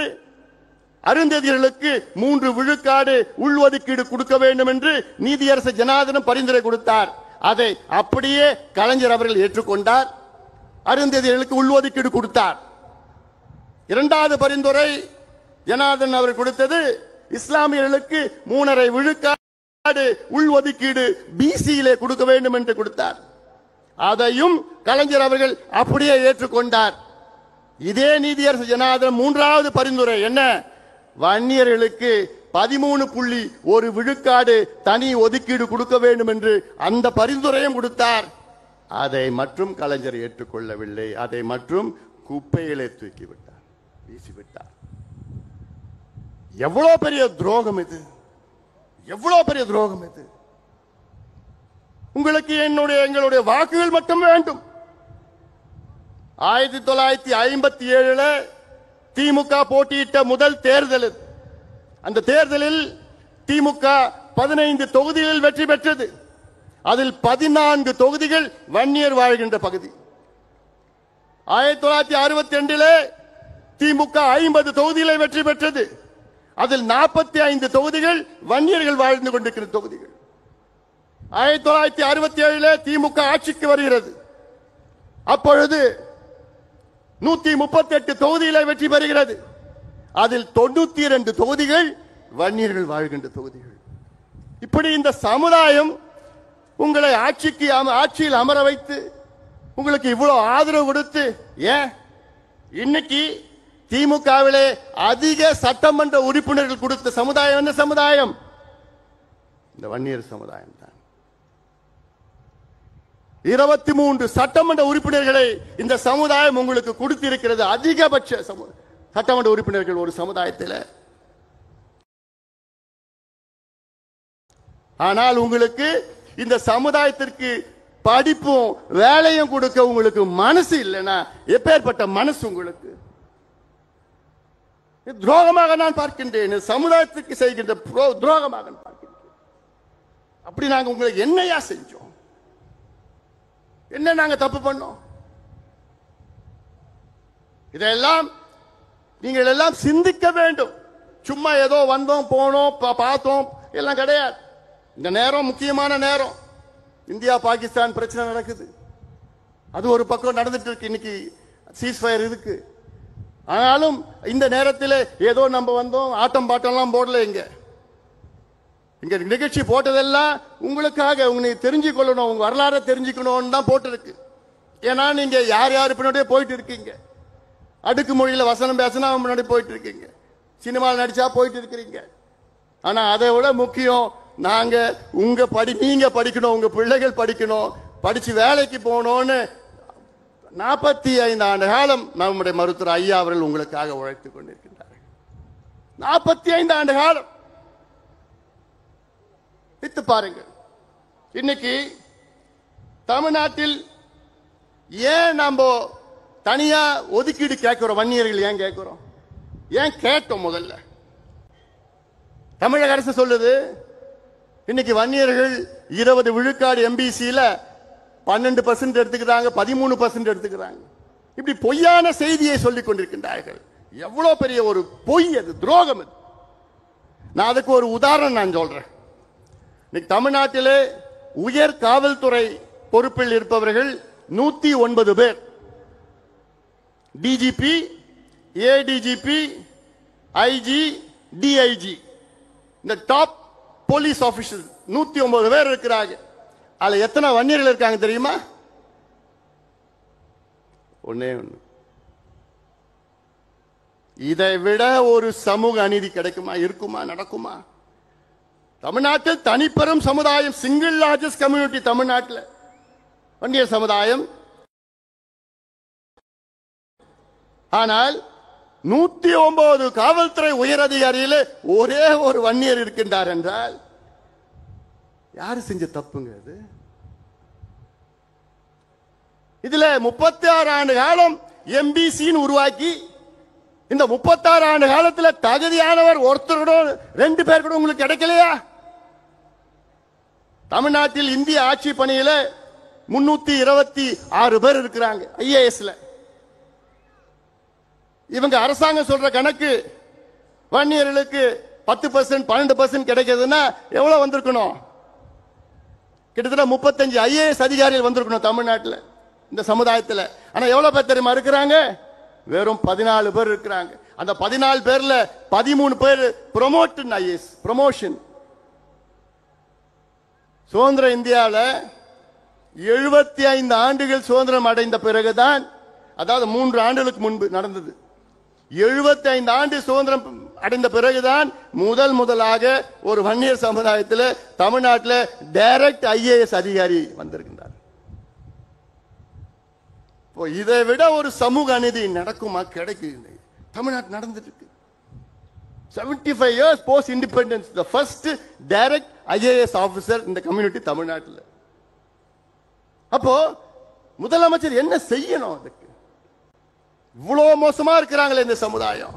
அருந்ததியர்களுக்கு 3 விழுக்காடு உள்ஒதுக்கீடு கொடுக்க வேண்டும் என்று நீதியரசு ஜனார்தனம் பரிந்துரை கொடுத்தார். அதை அப்படியே கலைஞர் அவர்கள் ஏற்றுக்கொண்டார், அருந்ததியர்களுக்கு உள்ஒதுக்கீடு கொடுத்தார். 2வது பரிந்துரை ஜனார்தன் அவர்கள் கொடுத்தது, இஸ்லாமியர்களுக்கு 3.5 விழுக்காடு உள்ஒதுக்கீடு பிசியிலே கொடுக்க வேண்டும் என்று கொடுத்தார். அதையும் கலைஞர் அவர்கள் அப்படியே ஏற்றுக்கொண்டார். இதே நீதியரசு ஜனார்தன் 3வது பரிந்துரை என்ன? வன்னியர்களுக்கு 13.1 விழுக்காடு தனி ஒதுக்கீடு கொடுக்க வேண்டும் என்று அந்த பரிந்துரையும் கொடுத்தார். அதை மற்றும் கலைஞர் ஏற்றுக்கொள்ளவில்லை, அதை மற்றும் குப்பையிலே தூக்கிவிட்டார், வீசிவிட்டார். எவ்வளவு பெரிய துரோகம் இது! எவ்வளவு பெரிய துரோகம் இது! உங்களுக்கு எங்களுடைய வாக்குகள் மட்டும் வேண்டும். 1957 திமுக போட்டியிட்ட முதல் தேர்தல். அந்த தேர்தலில் திமுக 15 தொகுதிகளில் வெற்றி பெற்றது. அதில் 14 தொகுதிகள் வன்னியர் வாழ்கின்ற பகுதி. 1962 திமுக 50 தொகுதிகளை வெற்றி பெற்றது. அதில் 45 தொகுதிகள் வன்னியர்கள் வாழ்ந்து கொண்டிருக்கிற தொகுதிகள். 1967 திமுக ஆட்சிக்கு வருகிறது. அப்பொழுது 138 தொகுதிகளை வெற்றி பெறுகிறது. அதில் 92 தொகுதிகள் வன்னியர்கள் வாழ்கின்ற தொகுதிகள். இப்படி இந்த சமுதாயம் உங்களை ஆட்சியில் அமர வைத்து உங்களுக்கு இவ்வளவு ஆதரவு கொடுத்து, ஏன் இன்னைக்கு திமுகவிலே அதிக சட்டமன்ற உறுப்பினர்கள் கொடுத்த சமுதாயம் என்ன சமுதாயம்? இந்த வன்னியர் சமுதாயம் தான். 23 சட்டமன்ற உறுப்பினர்களை இந்த சமுதாயம் உங்களுக்கு கொடுத்திருக்கிறது. அதிகபட்ச சட்டமன்ற உறுப்பினர்கள் ஒரு சமுதாயத்தில். ஆனால் உங்களுக்கு இந்த சமுதாயத்திற்கு படிப்பும் வேலையும் கொடுக்க உங்களுக்கு மனசு இல்லைன்னா எப்பேற்பட்ட மனசு உங்களுக்கு? துரோகமாக நான் பார்க்கின்றேன். சமுதாயத்துக்கு செய்கின்ற துரோகமாக பார்க்கின்றேன். அப்படி நாங்க உங்களுக்கு என்னையா செஞ்சோம்? என்ன நாங்க தப்பு பண்ணோம்? இதெல்லாம் நீங்கள் எல்லாம் சிந்திக்க வேண்டும். சும்மா ஏதோ வந்தோம் போனோம் பார்த்தோம் எல்லாம் கிடையாது. இந்த நேரம் முக்கியமான நேரம். இந்தியா பாகிஸ்தான் பிரச்சனை நடக்குது. அது ஒரு பக்கம் நடந்துட்டு இருக்கு. இன்னைக்கு சீஸ்ஃபயர் இருக்கு. ஆனாலும் இந்த நேரத்தில் ஏதோ நம்ம வந்தோம் ஆட்டம் பாட்டம்லாம் போடல. இங்க நிகழ்ச்சி போட்டதெல்லாம் உங்களுக்காக, உங்களுக்கு தெரிஞ்சு கொள்ளணும், உங்க வரலாறு தெரிஞ்சுக்கணும்னு தான் போட்டிருக்கு. ஏன்னா நீங்க யார் யார் பின்னாடியே போயிட்டு இருக்கீங்க. அடுக்கு மொழியில வசனம் பேசினா முன்னாடி போயிட்டு இருக்கீங்க. சினிமாவில் நடிச்சா போயிட்டு இருக்கிறீங்க. ஆனா அதை விட முக்கியம், நாங்க நீங்க படிக்கணும், உங்க பிள்ளைகள் படிக்கணும், படிச்சு வேலைக்கு போகணும்னு 45 ஆண்டு காலம் நம்முடைய மருத்துவர் ஐயா அவர்கள் உங்களுக்காக உழைத்துக் கொண்டிருக்கின்றார்கள். 45 ஆண்டு காலம் வித்து பாருங்கள். இன்னைக்கு தமிழ்நாட்டில் ஏன் நம்ம தனியா ஒதுக்கீடு கேட்கிறோம்? வன்னியர்கள் ஏன் கேட்கிறோம்? ஏன் கேட்டோம்? முதல்ல தமிழக அரசு சொல்லுது, இன்னைக்கு வன்னியர்கள் 20 விழுக்காடு எம்பிசியில 12% எடுத்துக்கிறாங்க, 13% எடுத்துக்கிறாங்க. இப்படி பொய்யான செய்தியை சொல்லிக் கொண்டிருக்கின்றார்கள். எவ்வளவு பெரிய ஒரு பொய் அது, துரோகம் அது. நான் அதுக்கு ஒரு உதாரணம் நான் சொல்றேன். இன்னைக்கு தமிழ்நாட்டிலே உயர் காவல்துறை பொறுப்பில் இருப்பவர்கள் 109 பேர். டிஜிபி, ஏடிஜிபி, ஐஜி, டிஐஜி, இந்த டாப் போலீஸ் ஆபீசர் 109 பேர் இருக்கிறாங்க. அதுல எத்தனை வன்னியர்கள் இருக்காங்க தெரியுமா? ஒண்ணே ஒண்ணு. இதை விட ஒரு சமூக அநீதி கிடைக்குமா? இருக்குமா? நடக்குமா? தமிழ்நாட்டில் தனிப்பெரும் சமுதாயம், சிங்கிள் லார்ஜஸ்ட் கம்யூனிட்டி தமிழ்நாட்டில் வன்னியர் சமுதாயம். ஆனால் 109 காவல்துறை உயர் அதிகாரியில் ஒரே ஒரு வன்னியர் இருக்கின்றார் என்றால் யாரு செஞ்ச தப்புங்க அது? இதுல 36 ஆண்டு காலம் எம்பிசின்னு உருவாக்கி, இந்த 36 ஆண்டு காலத்தில் தகுதியானவர் ஒருத்தரோட 2 பேர் கூட உங்களுக்கு கிடைக்கலையா? தமிழ்நாட்டில் இந்திய ஆட்சி பணியில 326 பேர் இருக்கிறாங்க ஐஏஎஸ்ல. இவங்க அரசாங்கம் சொல்ற கணக்கு வன்னியர்களுக்கு 10% 12% கிடைக்கிறதுனா எவ்வளவு வந்திருக்கணும்? கிட்டத்தட்ட 35 ஐஏஎஸ் அதிகாரிகள் வந்திருக்கணும் தமிழ்நாட்டில் இந்த சமுதாயத்தில். ஆனா எவ்வளவு பேர் தெரியுமா இருக்கிறாங்க? வெறும் 14 பேர் இருக்கிறாங்க. அந்த 14 பேர்ல 13 பேர் ப்ரொமோஷன் ஐஏஎஸ் ப்ரொமோஷன். சுதந்திர இந்தியாவில் 75 ஆண்டுகள் சுதந்திரம் அடைந்த பிறகுதான், அதாவது 3 ஆண்டுகளுக்கு முன்பு நடந்தது, 75 ஆண்டு சுதந்திரம் அடைந்த பிறகுதான் முதலாக ஒரு வன்னியர் சமுதாயத்தில் தமிழ்நாட்டில் டைரக்ட் ஐஏஎஸ் அதிகாரி வந்திருக்கின்றார். இதை விட ஒரு சமூக அநீதி நடக்குமா? கிடைக்குது. தமிழ்நாட்டில் நடந்துட்டு இருக்கு. 75 years post independence, the first direct IAS officer in the community தமிழ்நாட்டில். அப்போ முதலமைச்சர் என்ன செய்யணும்? அதுக்கு இவ்வளவு மோசமா இருக்கிறாங்களே இந்த சமுதாயம்.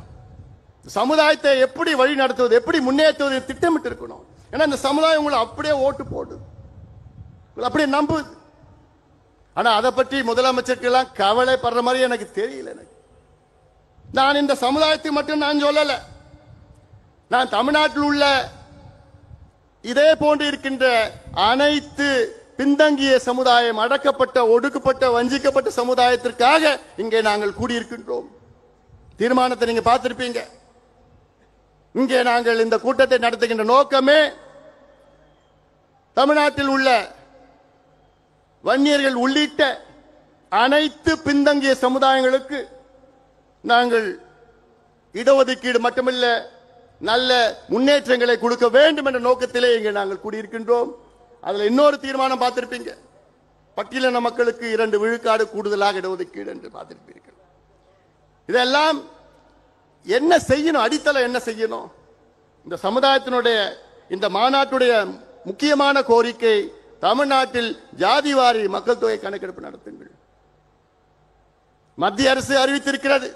சமுதாயத்தை எப்படி வழி நடத்துவது, எப்படி முன்னேற்றுவது திட்டமிட்டு இருக்கணும். ஏன்னா இந்த சமுதாயம் உங்களை அப்படியே ஓட்டு போடுது, அப்படியே நம்புது. ஆனா அதை பற்றி முதலமைச்சருக்கு எல்லாம் கவலைப்படுற மாதிரி எனக்கு தெரியல. எனக்கு நான் இந்த சமுதாயத்தை மட்டும் நான் சொல்லல, நான் தமிழ்நாட்டில் உள்ள இதே போன்று இருக்கின்ற அனைத்து பின்தங்கிய சமுதாயம், அடக்கப்பட்ட, ஒடுக்கப்பட்ட, வஞ்சிக்கப்பட்ட சமுதாயத்திற்காக இங்கே நாங்கள் கூடியிருக்கின்றோம். தீர்மானத்தை நீங்க பார்த்திருப்பீங்க. இங்கே நாங்கள் இந்த கூட்டத்தை நடத்துகின்ற நோக்கமே தமிழ்நாட்டில் உள்ள வன்னியர்கள் உள்ளிட்ட அனைத்து பின்தங்கிய சமுதாயங்களுக்கு நாங்கள் இடஒதுக்கீடு மட்டுமல்ல, நல்ல முன்னேற்றங்களை கொடுக்க வேண்டும் என்ற நோக்கத்திலே இங்கே நாங்கள் கூடியிருக்கின்றோம். அதுல இன்னொரு தீர்மானம் பார்த்திருப்பீங்க, பட்டியலின மக்களுக்கு 2 விழுக்காடு கூடுதலாக இடஒதுக்கீடு என்று பார்த்திருப்பீர்கள். இதெல்லாம் என்ன செய்யணும்? அடித்தளம் என்ன செய்யணும்? இந்த சமுதாயத்தினுடைய இந்த மாநாட்டுடைய முக்கியமான கோரிக்கை, தமிழ்நாட்டில் ஜாதிவாரி மக்கள் தொகை கணக்கெடுப்பு நடத்துங்கள். மத்திய அரசு அறிவித்திருக்கிறது.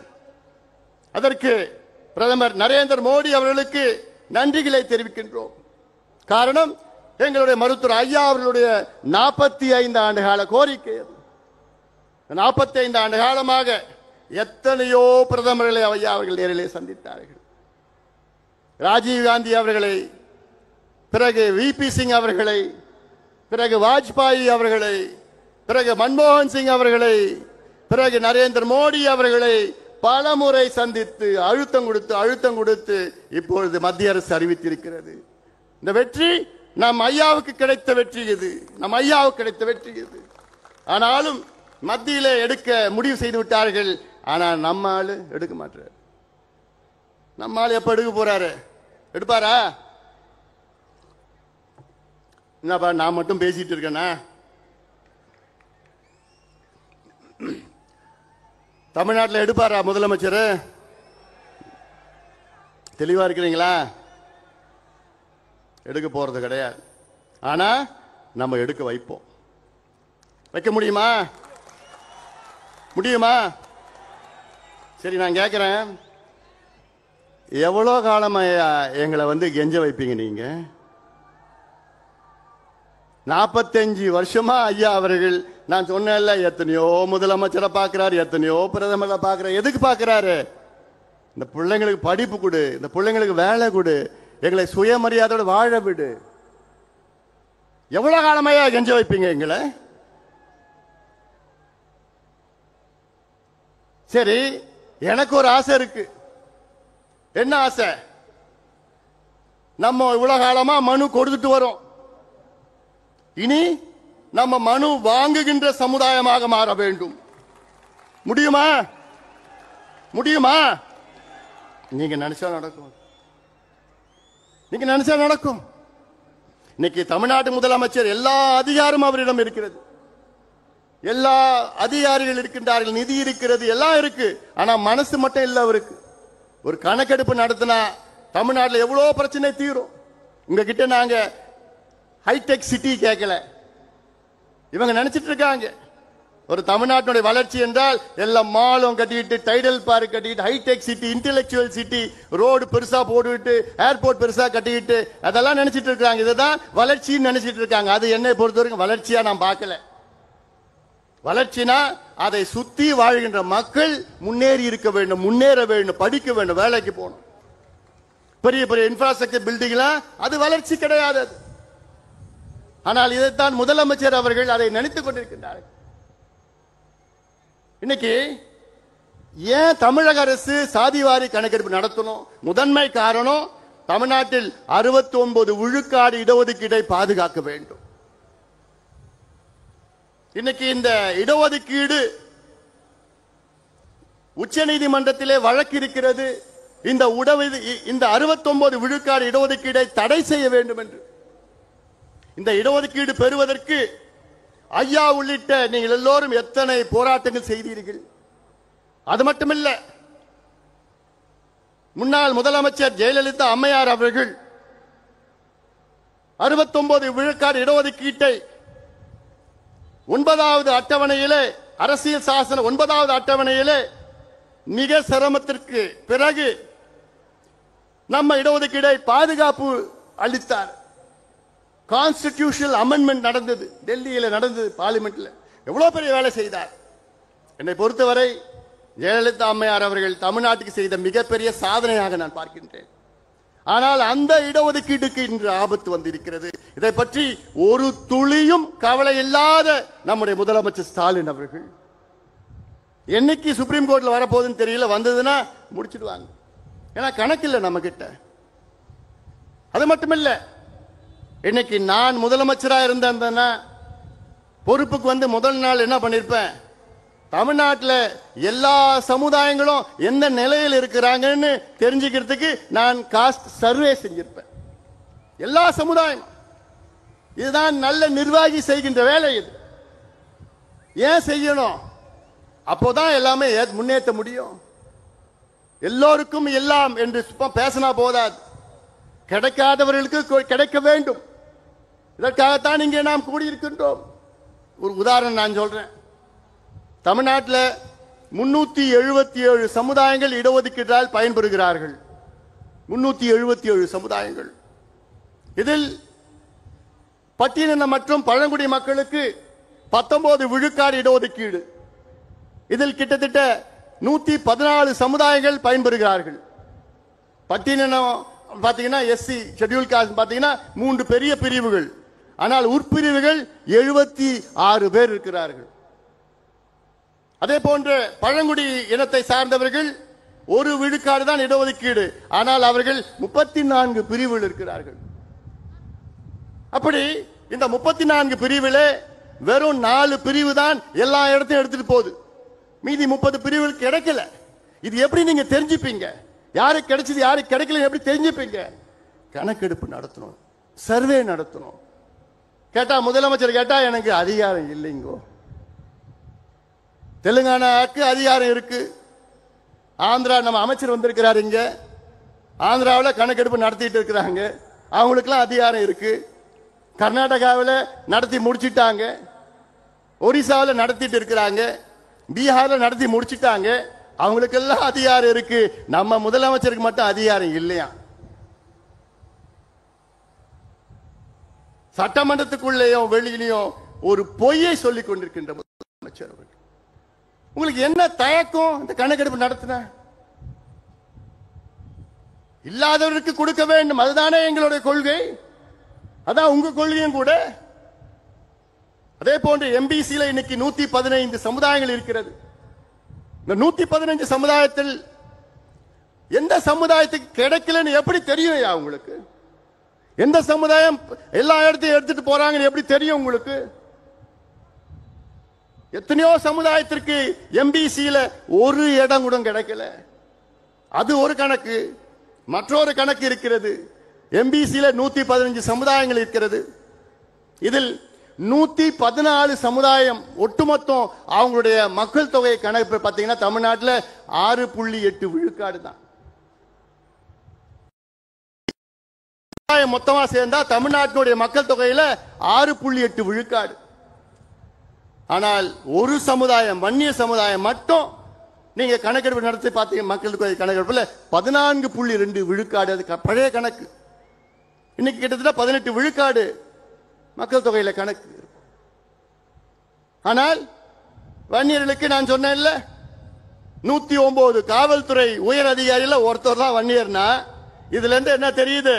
அதற்கு பிரதமர் நரேந்திர மோடி அவர்களுக்கு நன்றிகளை தெரிவிக்கின்றோம். காரணம், எங்களுடைய மருத்துவர் ஐயா அவர்களுடைய 45 ஆண்டு கால கோரிக்கை. 45 ஆண்டு காலமாக எத்தனையோ பிரதமர்களை ஐயா அவர்கள் நேரிலே சந்தித்தார்கள். ராஜீவ் காந்தி அவர்களை, பிறகு விபி சிங் அவர்களை, பிறகு வாஜ்பாய் அவர்களை, பிறகு மன்மோகன் சிங் அவர்களை, பிறகு நரேந்திர மோடி அவர்களை பல முறை சந்தித்து அழுத்தம் கொடுத்து இப்பொழுது மத்திய அரசு அறிவித்திருக்கிறது. இந்த வெற்றி நம் ஐயாவுக்கு கிடைத்த வெற்றி இது, நம் ஐயாவுக்கு கிடைத்த வெற்றி இது. ஆனாலும் மத்தியிலே எடுக்க முடிவு செய்து விட்டார்கள். ஆனால் நம்ம ஆளு எடுக்க மாட்டார். நம்ம ஆளு எப்ப எடுக்க போறாரு? எடுப்பாரா? என்னப்பா நான் மட்டும் பேசிட்டு இருக்கேனா? தமிழ்நாட்டில் எடுப்பாரா முதலமைச்சர்? தெளிவா இருக்கிறீங்களா? எடுக்க போறது கிடையாது. ஆனா நம்ம எடுக்க வைப்போம். வைக்க முடியுமா? முடியுமா? சரி, நான் கேட்கிறேன், எவ்வளவு காலமா எங்களை கெஞ்ச வைப்பீங்க நீங்க? 45 வருஷமா ஐயா அவர்கள், நான் சொன்னேன்ல, எத்தனையோ முதலமைச்சரை பார்க்கிறாரு, எத்தனையோ பிரதமரை பார்க்கிறாரு. எதுக்கு பார்க்கிறாரு? இந்த பிள்ளைங்களுக்கு படிப்பு கொடு, இந்த பிள்ளைங்களுக்கு வேலை கொடு, எங்களை சுயமரியாதையோட வாழ விடு. எவ்வளவு காலமையா கெஞ்ச வைப்பீங்க எங்களை? சரி, எனக்கு ஒரு ஆசை இருக்கு. என்ன ஆசை? நம்ம இவ்வளவு காலமா மனு கொடுத்துட்டு வரோம். இனி நம்ம மனு வாங்குகின்ற சமுதாயமாக மாற வேண்டும். முடியுமா? முடியுமா? நீங்க நினைச்சா நடக்கும். நீங்க நினைச்சா நடக்கும். இன்னைக்கு தமிழ்நாட்டு முதலமைச்சர் எல்லா அதிகாரமும் அவரிடம் இருக்கிறது. எல்லா அதிகாரிகள் இருக்கின்றார்கள், நிதி இருக்கிறது, எல்லாம் இருக்கு. ஆனா மனசு மட்டும் இல்ல அவருக்கு. ஒரு கணக்கெடுப்பு நடத்தினா தமிழ்நாட்டில் எவ்வளவு பிரச்சனை தீரும். உங்ககிட்ட நாங்க ஹைடெக் சிட்டி கேட்கல. இவங்க நினைச்சிட்டு இருக்காங்க ஒரு தமிழ்நாட்டுடைய வளர்ச்சி என்றால் எல்லாம் மாலும் கட்டிட்டு, டைடல் பார்க் கட்டிட்டு, hi tech city, intellectual city, road பெருசா போட்டுவிட்டு, ஏர்போர்ட் பெருசா கட்டிக்கிட்டு, அதெல்லாம் நினைச்சிட்டு இருக்காங்க. இதுதான் வளர்ச்சின்னு நினைச்சிட்டு இருக்காங்க. அது என்னை பொறுத்த வரைக்கும் வளர்ச்சியா நான் பார்க்கல. வளர்ச்சினா அதை சுத்தி வாழ்கின்ற மக்கள் முன்னேறி இருக்க வேண்டும், முன்னேற வேண்டும், படிக்க வேண்டும், வேலைக்கு போகணும். பெரிய பெரிய இன்ஃப்ராஸ்ட்ரக்சர் பில்டிங்லாம் அது வளர்ச்சி கிடையாது. ஆனால் இதைத்தான் முதலமைச்சர் அவர்கள் அதை நினைத்துக் கொண்டிருக்கின்றார்கள். இன்னைக்கு ஏன் தமிழக அரசு சாதிவாரி கணக்கெடுப்பு நடத்தணும்? முதன்மை காரணம், தமிழ்நாட்டில் 69 விழுக்காடு இடஒதுக்கீட்டை பாதுகாக்க வேண்டும். இன்னைக்கு இந்த இடஒதுக்கீடு உச்ச நீதிமன்றத்திலே வழக்கு இருக்கிறது. இந்த 69 விழுக்காடு இடஒதுக்கீடை தடை செய்ய வேண்டும் என்று. இந்த இடஒதுக்கீடு பெறுவதற்கு ஐயா உள்ளிட்ட நீங்கள் எல்லோரும் எத்தனை போராட்டங்கள் செய்தீர்கள். அது மட்டுமில்ல, முன்னாள் முதலமைச்சர் ஜெயலலிதா அம்மையார் அவர்கள் 69 விழுக்காடு இடஒதுக்கீட்டை 9வது அட்டவணையிலே, அரசியல் சாசன 9வது அட்டவணையிலே மிக சிரமத்திற்கு பிறகு நம்ம இடஒதுக்கீடை பாதுகாப்பு அளித்தார். கான்ஸ்டிடியூஷனல் அமெண்ட்மெண்ட் நடந்தது, டெல்லியில் நடந்தது, பார்லிமெண்ட்ல. எவ்வளவு பெரிய வேலை செய்தார். என்னை பொறுத்தவரை ஜெயலலிதா அம்மையார் அவர்கள் தமிழ்நாட்டுக்கு செய்த மிகப்பெரிய சாதனையாக நான் பார்க்கின்றேன். ஆனால் அந்த இடஒதுக்கீட்டுக்கு இன்று ஆபத்து வந்திருக்கிறது. இதை பற்றி ஒரு துளியும் கவலை இல்லாத நம்முடைய முதலமைச்சர் ஸ்டாலின் அவர்கள், என்னைக்கு சுப்ரீம் கோர்ட்ல வரப்போகுதுன்னு தெரியல, வந்ததுன்னா முடிச்சிடுவாங்க. ஏன்னா கணக்கில்லை நம்ம கிட்ட. அது மட்டுமில்ல, இன்னைக்கு நான் முதலமைச்சரா இருந்தேன்னா பொறுப்புக்கு வந்து முதல் நாள் என்ன பண்ணிருப்பேன், தமிழ்நாட்டில் எல்லா சமுதாயங்களும் எந்த நிலையில் இருக்கிறாங்கன்னு தெரிஞ்சுக்கிறதுக்கு நான் காஸ்ட் சர்வே செஞ்சிருப்பேன். எல்லா சமுதாயம். இதுதான் நல்ல நிர்வாகி செய்கின்ற வேலை. இது ஏன் செய்யணும்? அப்போதான் எல்லாமே முன்னேற்ற முடியும். எல்லோருக்கும் எல்லாம் என்று பேசினா போதாது, கிடைக்காதவர்களுக்கு கிடைக்க வேண்டும். இதற்காகத்தான் இங்கே நாம் கூடியிருக்கின்றோம். ஒரு உதாரணம் நான் சொல்றேன். தமிழ்நாட்டில் 377 சமுதாயங்கள் இடஒதுக்கீட்டால் பயன்பெறுகிறார்கள். 377 சமுதாயங்கள். இதில் பட்டியலின மற்றும் பழங்குடி மக்களுக்கு 19 விழுக்காடு இடஒதுக்கீடு. இதில் கிட்டத்தட்ட 114 சமுதாயங்கள் பயன்பெறுகிறார்கள். பட்டியலினம் பாத்தீங்கன்னா எஸ்சி ஷெட்யூல் காஸ்ட் பாத்தீங்கன்னா 3 பெரிய பிரிவுகள். ஆனால் உட்பிரிவுகள் 76 பேர் இருக்கிறார்கள். அதே போன்ற பழங்குடி இனத்தை சார்ந்தவர்கள் 1 விழுக்காடு தான் இடஒதுக்கீடு. ஆனால் அவர்கள் 34 பிரிவுகள் இருக்கிறார்கள். அப்படி இந்த 34 பிரிவில் வெறும் 4 பிரிவு தான் எல்லா இடத்தையும் எடுத்துட்டு போகுது. மீதி 30 பிரிவுகள் கிடைக்கல. இது எப்படி நீங்க தெரிஞ்சுப்பீங்க? யாருக்கு கிடைச்சது யாருக்கு கிடைக்கல எப்படி தெரிஞ்சுப்பீங்க? கணக்கெடுப்பு நடத்தணும், சர்வே நடத்தணும். கேட்டா முதலமைச்சர் கேட்டா எனக்கு அதிகாரம் இல்லைங்கோ. தெலுங்கானாவுக்கு அதிகாரம் இருக்கு. ஆந்திரா நம்ம அமைச்சர் வந்திருக்கிறார், இங்க ஆந்திராவில் கணக்கெடுப்பு நடத்திட்டு இருக்கிறாங்க, அவங்களுக்கெல்லாம் அதிகாரம் இருக்கு. கர்நாடகாவில் நடத்தி முடிச்சிட்டாங்க, ஒரிசாவில் நடத்திட்டு இருக்கிறாங்க, பீகார்ல நடத்தி முடிச்சிட்டாங்க, அவங்களுக்கெல்லாம் அதிகாரம் இருக்கு. நம்ம முதலமைச்சருக்கு மட்டும் அதிகாரம் இல்லையா? சட்டமன்றத்துக்குள்ளேயும் வெளியிலையும் ஒரு பொய்யை சொல்லிக் கொண்டிருக்கின்ற முதலமைச்சர் அவர்கள். உங்களுக்கு என்ன தயக்கம்? இந்த கணக்கெடுப்பு நடத்தின இல்லாதவருக்கு கொடுக்க வேண்டும், அதுதானே எங்களுடைய கொள்கை, அதான் உங்க கொள்கையும் கூட. அதே போன்று எம்பிசியில் இன்னைக்கு 115 சமுதாயங்கள் இருக்கிறது. இந்த 115 சமுதாயத்தில் எந்த சமுதாயத்துக்கு கிடைக்கலன்னு எப்படி தெரியும் உங்களுக்கு? எந்த சமுதாயம் எல்லா இடத்தையும் எடுத்துட்டு போறாங்கன்னு எப்படி தெரியும் உங்களுக்கு? எத்தனையோ சமுதாயத்திற்கு எம்பிசியில ஒரு இடம் கூட கிடைக்கல. அது ஒரு கணக்கு. மற்றொரு கணக்கு இருக்கிறது. எம்பிசியில 115 சமுதாயங்கள் இருக்கிறது. இதில் 114 சமுதாயம் ஒட்டுமொத்தம் அவங்களுடைய மக்கள் தொகை கணக்கு பார்த்தீங்கன்னா தமிழ்நாட்டில் 6.8 விழுக்காடு தான். மொத்தமா சேர்ந்தா தமிழ்நாட்டினுடைய மக்கள் தொகையில 6.8 விழுக்காடு. ஆனால் ஒரு சமுதாயம், வன்னிய சமுதாயம் மட்டும் நீங்க கணக்கெடுப்பு நடத்தி பார்த்தீங்க, மக்கள் தொகை கணக்கெடுப்புல 14.2 விழுக்காடு. அது பழைய கணக்கு. இன்னைக்கு கிட்டத்தட்ட 18 விழுக்காடு மக்கள் தொகையில கணக்கு. ஆனால் வன்னியர்களுக்கு நான் சொன்னேன்ல, 109 காவல்துறை உயர் அதிகாரியில ஒருத்தர் தான் வன்னியர்னா, இதுல இருந்து என்ன தெரியுது?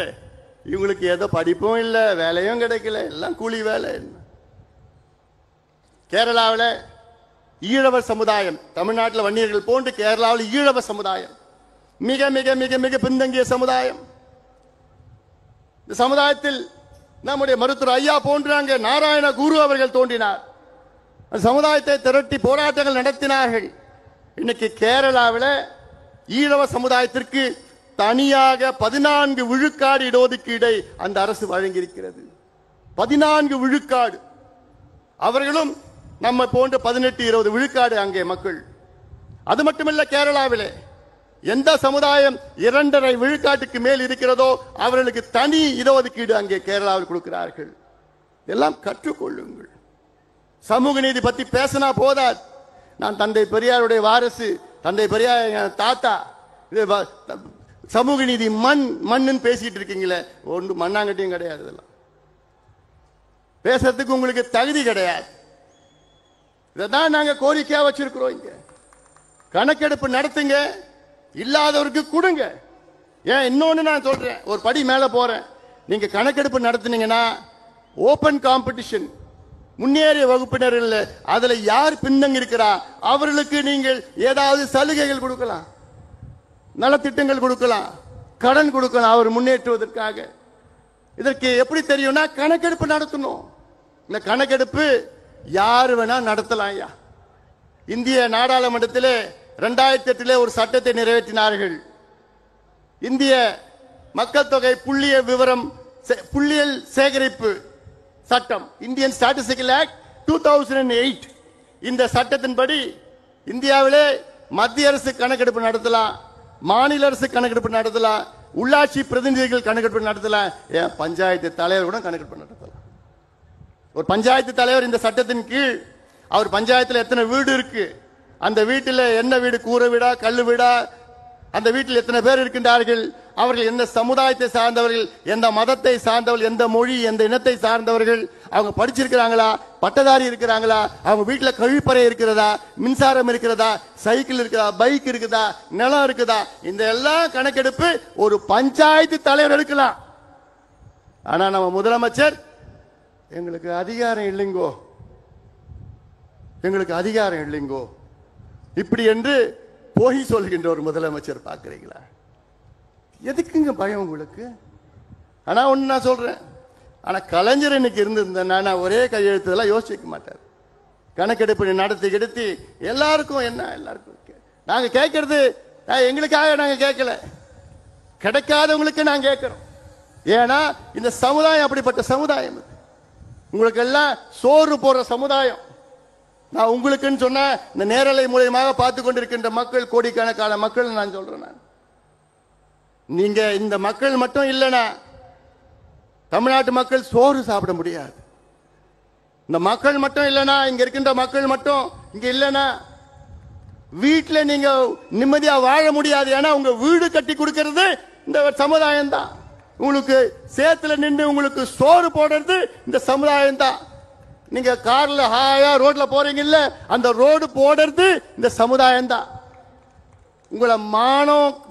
இவங்களுக்கு ஏதோ படிப்பும் இல்லை, வேலையும் கிடைக்கல, எல்லாம் கூலி வேலை. கேரளாவில் ஈழவர் சமுதாயம், தமிழ்நாட்டில் வன்னியர்கள் போன்று கேரளாவில் ஈழவர் சமுதாயம் மிக மிக மிக மிக பின்தங்கிய சமுதாயம். இந்த சமுதாயத்தில் நம்முடைய மருத்துவர் ஐயா போன்றாங்க நாராயண குரு அவர்கள் தோன்றினார். அந்த சமுதாயத்தை திரட்டி போராட்டங்கள் நடத்தினார்கள். இன்னைக்கு கேரளாவில் ஈழவ சமுதாயத்திற்கு தனியாக 14 விழுக்காடு இடஒதுக்கீடை அந்த அரசு வழங்கியிருக்கிறது. 14 விழுக்காடு. அவர்களும் நம்ம போன்ற 18-20 விழுக்காடு அங்கே மக்கள். அது மட்டுமல்ல, கேரளாவிலே எந்த சமுதாயம் 2.5 விழுக்காட்டுக்கு மேல் இருக்கிறதோ அவர்களுக்கு தனி இடஒதுக்கீடு அங்கே கேரளாவில் கொடுக்கிறார்கள். எல்லாம் கற்றுக்கொள்ளுங்கள். சமூக நீதி பத்தி பேசினா போதாது. நான் தந்தை பெரியாருடைய வாரிசு, தந்தை பெரியார் தாத்தா, சமூக நீதி மண்ணுன்னு பேசிட்டு இருக்கீங்களே, ஒன்று மண்ணாங்கட்டியும் கிடையாது. இதெல்லாம் பேசுறதுக்கு உங்களுக்கு தகுதி கிடையாது. இதான் நாங்க கோரிக்கையா வச்சிருக்கிறோம். இங்க கணக்கெடுப்பு நடத்துங்க, இல்லாதவருக்கு கொடுங்க. ஏன் இன்னொன்னு நான் சொல்றேன், ஒரு படி மேல போறேன். நீங்க கணக்கெடுப்பு நடத்துனீங்கன்னா ஓபன் காம்படிஷன், முன்னேறிய வகுப்பினர் இல்ல, அதுல யார் பின்னங்க இருக்கிறா அவர்களுக்கு நீங்கள் ஏதாவது சலுகைகள் கொடுக்கலாம், நலத்திட்டங்கள் கொடுக்கலாம், கடன் கொடுக்கலாம் அவர் முன்னேற்றுவதற்காக. இதற்கு எப்படி தெரியும்னா கணக்கெடுப்பு நடத்தணும். இந்த கணக்கெடுப்பு யாரு வேணா நடத்தலாம். ஐயா, இந்திய நாடாளுமன்றத்தில் 2008 ஒரு சட்டத்தை நிறைவேற்றினார்கள். இந்திய மக்கள் தொகை புள்ளியியல் சேகரிப்பு சட்டம், இந்தியன் ஸ்டாட்டிஸ்டிக்கல் ஆக்ட் 2008. இந்த சட்டத்தின்படி இந்தியாவிலே மத்திய அரசு கணக்கெடுப்பு நடத்தலாம், மாநில அரசு கணக்கெடுப்பு நடத்தலாம், உள்ளாட்சி பிரதிநிதிகள் கணக்கெடுப்பு நடத்தலாம், ஏன் பஞ்சாயத்து தலைவர் கூட கணக்கெடுப்பு நடத்தலாம். ஒரு பஞ்சாயத்து தலைவர் இந்த சட்டத்தின் கீழ் அவர் பஞ்சாயத்தில் எத்தனை வீடு இருக்கு, அந்த வீட்டில் என்ன வீடு, கூரை வீடா கல்லு வீடா, அந்த வீட்டில் எத்தனை பேர் இருக்கின்றார்கள், அவர்கள் எந்த சமுதாயத்தை சார்ந்தவர்கள், எந்த மதத்தை சார்ந்தவர்கள், எந்த மொழி எந்த இனத்தை சார்ந்தவர்கள், அவங்க படிச்சிருக்கிறாங்களா, பட்டதாரி இருக்கிறாங்களா, அவங்க வீட்டில் கழிப்பறை இருக்கிறதா, மின்சாரம் இருக்கிறதா, சைக்கிள் இருக்குதா, பைக் இருக்குதா, நிலம் இருக்குதா, இந்த எல்லாம் கணக்கெடுப்பு ஒரு பஞ்சாயத்து தலைவர் எடுக்கலாம். ஆனா நம்ம முதலமைச்சர் எங்களுக்கு அதிகாரம் இல்லைங்கோ, எங்களுக்கு அதிகாரம் இல்லைங்கோ இப்படி என்று போய் சொல்கின்ற ஒரு முதலமைச்சர் பார்க்கிறீங்களா? எதுக்குங்க பயம் உங்களுக்கு? ஆனா ஒண்ணு நான் சொல்றேன், ஆனா கலைஞர் இன்னைக்கு இருந்திருந்தேன்னா ஒரே கையெழுத்தெல்லாம் யோசிக்க மாட்டார். கணக்கெடுப்பு நடத்தி எல்லாருக்கும் என்ன, எல்லாருக்கும் நாங்க கேட்கறது எங்களுக்காக நாங்க கேட்கல, கிடைக்காதவங்களுக்கு நாங்க கேட்கிறோம். ஏன்னா இந்த சமுதாயம் அப்படிப்பட்ட சமுதாயம், உங்களுக்கு எல்லாம் சோறு போடுற சமுதாயம். நான் உங்களுக்குன்னு சொன்ன இந்த நேரலை மூலமாக பார்த்து கொண்டிருக்கின்ற மக்கள், கோடிக்கணக்கான மக்கள் நான் சொல்றேன். நான் நீங்க இந்த மக்கள் மட்டும் இல்லைன்னா தமிழ்நாட்டு மக்கள் சோறு சாப்பிட முடியாது. இந்த மக்கள் மட்டும் இல்லைன்னா, இங்க இருக்கின்ற மக்கள் மட்டும் இங்க இல்லைன்னா வீட்டில் நீங்க நிம்மதியா வாழ முடியாது. ஏன்னா உங்க வீடு கட்டி கொடுக்கிறது இந்த சமுதாயம் தான். உங்களுக்கு சேத்துல நின்று உங்களுக்கு சோறு போடுறது இந்த சமுதாயம் தான். நீங்க கார்ல ஹாயா ரோட்ல போறீங்க இல்ல, அந்த ரோடு போடுறது இந்த சமுதாயம் தான். உங்களை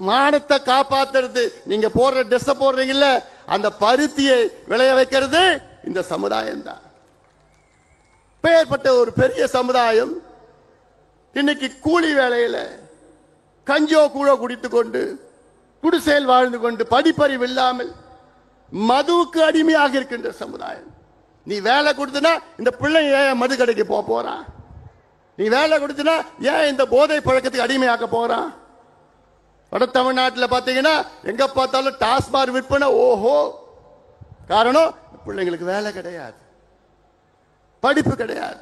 மானத்தை காப்பாத்துறது, நீங்க போடுற ட்ரெஸ் போடுறீங்கல்ல, அந்த பருத்தியை விளைய வைக்கிறது இந்த சமுதாயம் தான். பெயர்பட்ட ஒரு பெரிய சமுதாயம் இன்னைக்கு கூலி வேலையில கஞ்சோ கூழோ குடித்துக் கொண்டு, குடிசையில் வாழ்ந்து கொண்டு, படிப்பறிவு இல்லாமல் மதுவுக்கு அடிமையாக இருக்கின்ற சமுதாயம். நீ வேலை கொடுத்தனா இந்த பிள்ளை ஏன் மது கடைக்கு போறான்? நீ வேலை கொடுத்தனா ஏன் இந்த போதை பழக்கத்துக்கு அடிமையாக்க போறான்? வட தமிழ்நாட்டில் பார்த்தீங்கன்னா எங்க பார்த்தாலும் டாஸ்மாக் விற்பனை. ஓஹோ, காரணம் பிள்ளைங்களுக்கு வேலை கிடையாது, படிப்பு கிடையாது.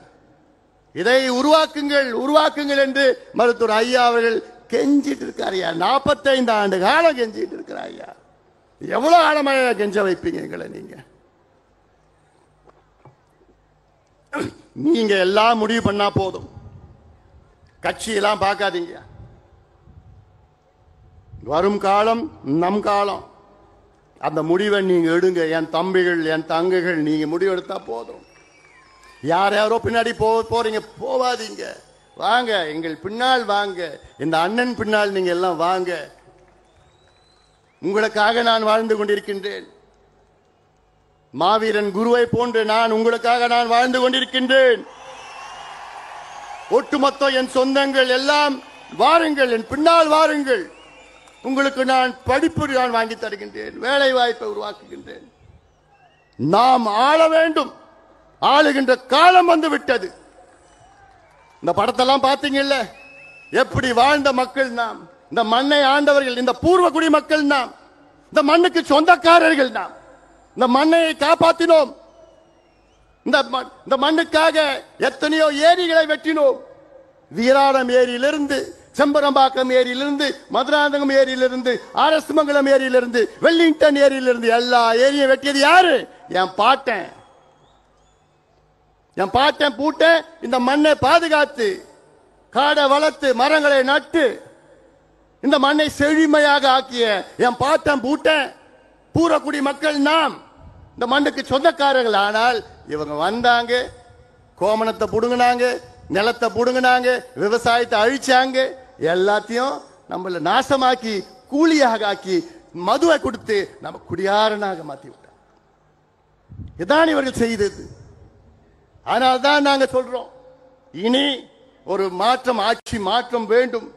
இதை உருவாக்குங்கள் என்று மருத்துவர் ஐயா அவர்கள் கெஞ்சிட்டு இருக்காரு. 45 ஆண்டு காலம் கெஞ்சிட்டு இருக்கிறார் ஐயா. எவ்வளவு ஆழமாக கெஞ்ச வைப்பீங்க எங்களை? நீங்க எல்லாம் முடிவு பண்ணா போதும், கட்சியெல்லாம் பார்க்காதீங்க. வரும் காலம் நம் காலம், அந்த முடிவை நீங்க எடுங்க. என் தம்பிகள் என் தங்கைகள், நீங்க முடிவெடுத்தா போதும். யாரோ பின்னாடி போறீங்க, போவாதீங்க. வாங்க, எங்கள் பின்னால் வாங்க, இந்த அண்ணன் பின்னால் நீங்க எல்லாம் வாங்க. உங்களுக்காக நான் வாழ்ந்து கொண்டிருக்கின்றேன். மாவீரன் குருவை போன்று நான் உங்களுக்காக நான் வாழ்ந்து கொண்டிருக்கின்றேன். ஒட்டுமொத்த என் சொந்தங்கள் எல்லாம் வாருங்கள், என் பின்னால் வாருங்கள். உங்களுக்கு நான் படிப்பு நான் வாங்கி தருகின்றேன், வேலை வாய்ப்பை உருவாக்குகின்றேன். நாம் ஆள வேண்டும், ஆளுகின்ற காலம் வந்து விட்டது. இந்த படத்தெல்லாம் பார்த்தீங்கல்ல, எப்படி வாழ்ந்த மக்கள் நாம், இந்த மண்ணை ஆண்டவர்கள், இந்த பூர்வகுடி மக்கள் நாம், இந்த மண்ணுக்கு சொந்தக்காரர்கள் நாம், இந்த மண்ணை காப்பாற்றினோம். இந்த மண்ணுக்காக எத்தனையோ ஏரிகளை வெட்டினோம். வீராணம் ஏரியிலிருந்து, செம்பரம்பாக்கம் ஏரியிலிருந்து, மதுராந்தகம் ஏரியிலிருந்து, அரசுமங்கலம் ஏரியிலிருந்து, வெல்லிங்டன் ஏரியிலிருந்து எல்லா ஏரியும் வெட்டியது யாரு? என் பாட்டன். என் பாட்டன் பூட்டன் இந்த மண்ணை பாதுகாத்து காடை வளர்த்து மரங்களை நட்டு இந்த மண்ணை செழுமையாக ஆக்கிய என் பாட்டன் பூட்டன் பூரக்குடி மக்கள் நாம் இந்த மண்ணுக்கு சொந்தக்காரர்கள். ஆனால் இவங்க வந்தாங்க, கோமணத்தை புடுங்கினாங்க, நிலத்தை புடுங்கினாங்க, விவசாயத்தை அழிச்சாங்க, எல்லாத்தையும் நம்மள நாசமாக்கி கூலியாக ஆக்கி மதுவை கொடுத்து நம்ம குடியாரனாக மாத்தி விட்டாங்க. இதான் இவர்கள் செய்தது. அதனால்தான் நாங்க சொல்றோம், இனி ஒரு மாற்றம், ஆட்சி மாற்றம் வேண்டும்,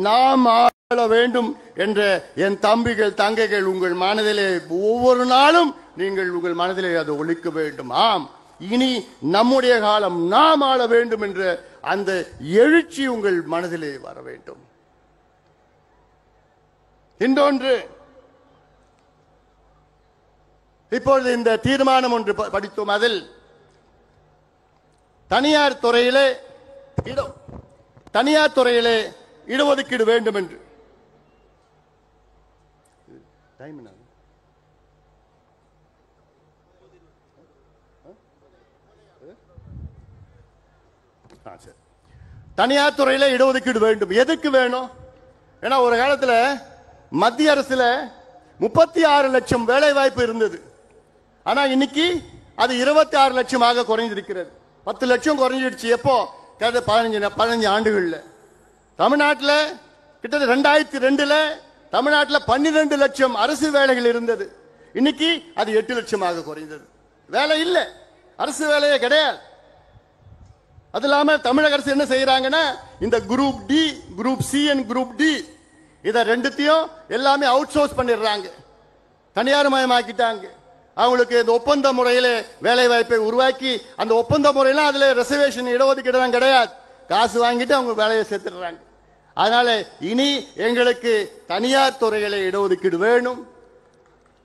நாம் ஆள வேண்டும் என்ற என் தம்பிகள் தங்கைகள் உங்கள் மனதிலே ஒவ்வொரு நாளும் நீங்கள் உங்கள் மனதிலே அதை ஒழிக்க வேண்டும். ஆம், இனி நம்முடைய காலம், நாம் ஆள வேண்டும் என்ற அந்த எழுச்சி உங்கள் மனதிலே வர வேண்டும். இன்னொன்று, இப்பொழுது இந்த தீர்மானம் ஒன்று படித்தோம். அதில் தனியார் துறையிலே இடஒதுக்கீடு வேண்டும் என்று. தனியார் துறையில இடஒதுக்கீடு வேண்டும். எதுக்கு வேணும்? ஏன்னா ஒரு காலத்துல மத்திய அரசுல 36 லட்சம் வேலை வாய்ப்பு இருந்தது. ஆனா இன்னைக்கு அது 26 லட்சமாக குறைந்திருக்கிறது. 10 லட்சம் குறைஞ்சிடுச்சு. எப்போ? 15 ஆண்டுகள்ல. தமிழ்நாட்டில் கிட்டத்தட்ட 2002ல தமிழ்நாட்டில் 12 லட்சம் அரசு வேலைகள் இருந்தது. இன்னைக்கு அது 8 லட்சமாக குறைந்தது. வேலை இல்லை, அரசு வேலையே கிடையாது. அது இல்லாம தமிழக அரசு என்ன செய்யறாங்கன்னா, இந்த group D, group C and group D இத ரெண்டுத்தையும் எல்லாமே அவுட் சோர்ஸ் பண்ணிடுறாங்க, தனியார் மயமாக்கிட்டாங்க. அவங்களுக்கு இந்த ஒப்பந்த முறையில வேலை வாய்ப்பை உருவாக்கி, அந்த ஒப்பந்த முறையில அதுல ரிசர்வேஷன் இடஒதுக்கீடு கிடையாது, காசு வாங்கிட்டு அவங்க வேலையை சேர்த்துடுறாங்க. அதனால இனி எங்களுக்கு தனியார் துறைகளை இடஒதுக்கீடு வேணும்.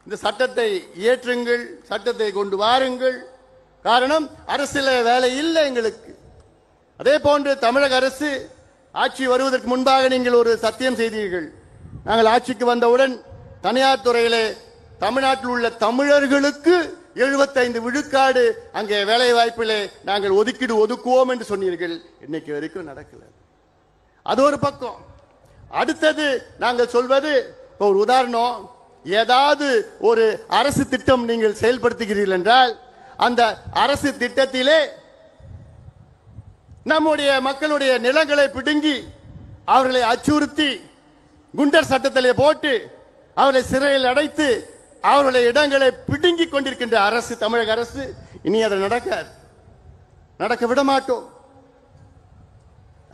இந்த சட்டத்தை இயற்றுங்கள், சட்டத்தை கொண்டு வாருங்கள். காரணம், அரசியல வேலை இல்லை எங்களுக்கு. அதே போன்று தமிழக அரசு ஆட்சி வருவதற்கு முன்பாக நீங்கள் ஒரு சத்தியம் செய்தீர்கள். நாங்கள் ஆட்சிக்கு வந்தவுடன் தனியார் துறையிலே தமிழ்நாட்டில் உள்ள தமிழர்களுக்கு 75 விழுக்காடு அங்கே வேலை வாய்ப்பிலே நாங்கள் ஒதுக்கீடு ஒதுக்குவோம் என்று சொன்னீர்கள். இன்னைக்கு வரைக்கும் நடக்கல. அது ஒரு பக்கம். அடுத்தது நாங்கள் சொல்வது, ஒரு உதாரணம், ஏதாவது ஒரு அரசு திட்டம் நீங்கள் செயல்படுத்துகிறீர்கள் என்றால் அந்த அரசு திட்டத்திலே நம்முடைய மக்களுடைய நிலங்களை பிடுங்கி அவர்களை அச்சுறுத்தி குண்டர் சட்டத்திலே போட்டு அவர்களை சிறையில் அடைத்து அவர்களுடைய இடங்களை பிடுங்கி கொண்டிருக்கின்ற அரசு, தமிழக அரசு. இனி அதை நடக்க விட மாட்டோம்.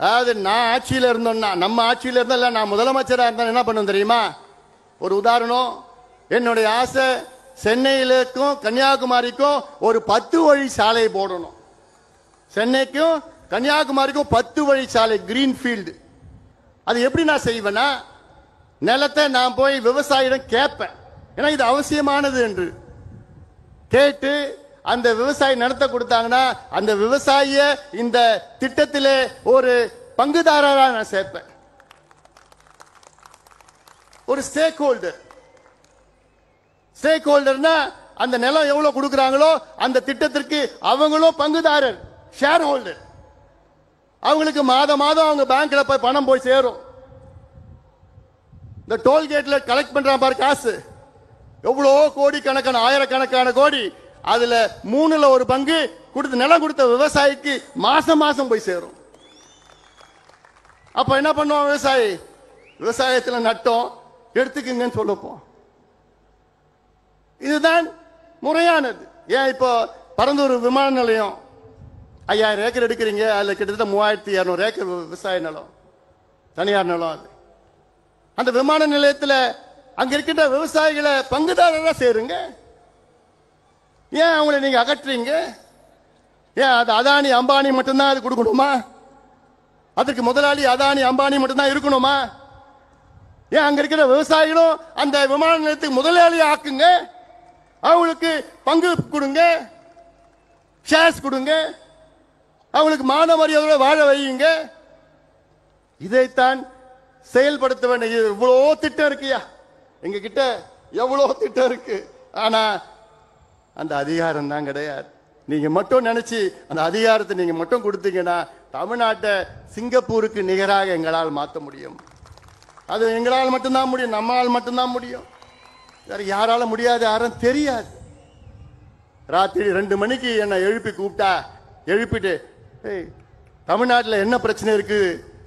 அதாவது நான் ஆட்சியில் இருந்தோம்னா, நம்ம ஆட்சியில் இருந்தா, நான் முதலமைச்சராக இருந்தா என்ன பண்ணும் தெரியுமா? ஒரு உதாரணம், என்னுடைய ஆசை சென்னையிலுக்கும் கன்னியாகுமரிக்கும் ஒரு 10 வழி சாலை போடணும். சென்னைக்கும் கன்னியாகுமரிக்கும் 10 வழி சாலை, கிரீன்ஃபீல்டு. அது எப்படி நான் செய்வேன்னா, நிலத்தை நான் போய் விவசாயிடம் கேட்பேன், ஏன்னா இது அவசியமானது என்று கேட்டு அந்த விவசாயி நடத்த கொடுத்தாங்கன்னா அந்த விவசாயிய இந்த திட்டத்திலே ஒரு பங்குதாரராக நான் சேர்ப்பேன். ஒரு ஸ்டேக் ஹோல்டர்னா அந்த நிலம் எவ்வளவு கொடுக்கறாங்களோ அந்த திட்டத்திற்கு அவங்களும் பங்குதாரர், ஷேர் ஹோல்டர். அவங்களுக்கு மாதம் அவங்க பேங்க்ல போய் பணம் போய் சேரும். இந்த டோல்கேட்ல கலெக்ட் பண்றான் பாரு காசு, எவ்வளோ கோடி கணக்கான, ஆயிரக்கணக்கான கோடி, அதுல 3ல் 1 பங்கு கொடுத்து நிலம் கொடுத்த விவசாயிக்கு மாசம் போய் சேரும். அப்ப என்ன பண்ணுவான் விவசாயி? விவசாயத்தில் நட்டம் எடுத்துக்குங்கன்னு சொல்லப்போம். இதுதான் முறையானது. ஏன் இப்போ பரந்தூர் விமான நிலையம் 5000 ஏக்கர் எடுக்கிறீங்க, அதுல கிட்டத்தட்ட 3200 ஏக்கர் விவசாய நிலம், தனியார் நிலம். அது அந்த விமான நிலையத்தில் அங்க இருக்கின்ற விவசாயிகளை பங்குதாரராக சேருங்க. ஏன் அவங்களை நீங்க அகற்றுறீங்க? ஏன் அது அதானி அம்பானி மட்டும்தான் அது கொடுக்கணுமா? அதற்கு முதலாளி அதானி அம்பானி மட்டும்தான் இருக்கணுமா? ஏன் அங்க இருக்கிற விவசாயிகளும் அந்த விமான நிலையத்துக்கு முதலாளி ஆக்குங்க, அவங்களுக்கு பங்கு கொடுங்க, ஷேர்ஸ் கொடுங்க, அவங்களுக்கு மான மரியாதையோட வாழ வையுங்க. இதைத்தான் செயல்படுத்த வேண்டிய. இவ்வளோ திட்டம் இருக்குயா எங்க கிட்ட, எவ்வளோ திட்டம் இருக்கு. ஆனா அந்த அதிகாரம் தான் கிடையாது. நீங்க மட்டும் நினைச்சு அந்த அதிகாரத்தை நீங்க மட்டும் கொடுத்தீங்கன்னா தமிழ்நாட்டை சிங்கப்பூருக்கு நிகராக எங்களால் மாற்ற முடியும். அது எங்களால் மட்டும்தான் முடியும், நம்மால் மட்டும்தான் முடியும். வேற யாரால முடியாது, யாரும் தெரியாது. ராத்திரி 2 மணிக்கு என்னை எழுப்பி கூப்பிட்டா, எழுப்பிட்டு தமிழ்நாட்டில் என்ன பிரச்சனை இருக்கு,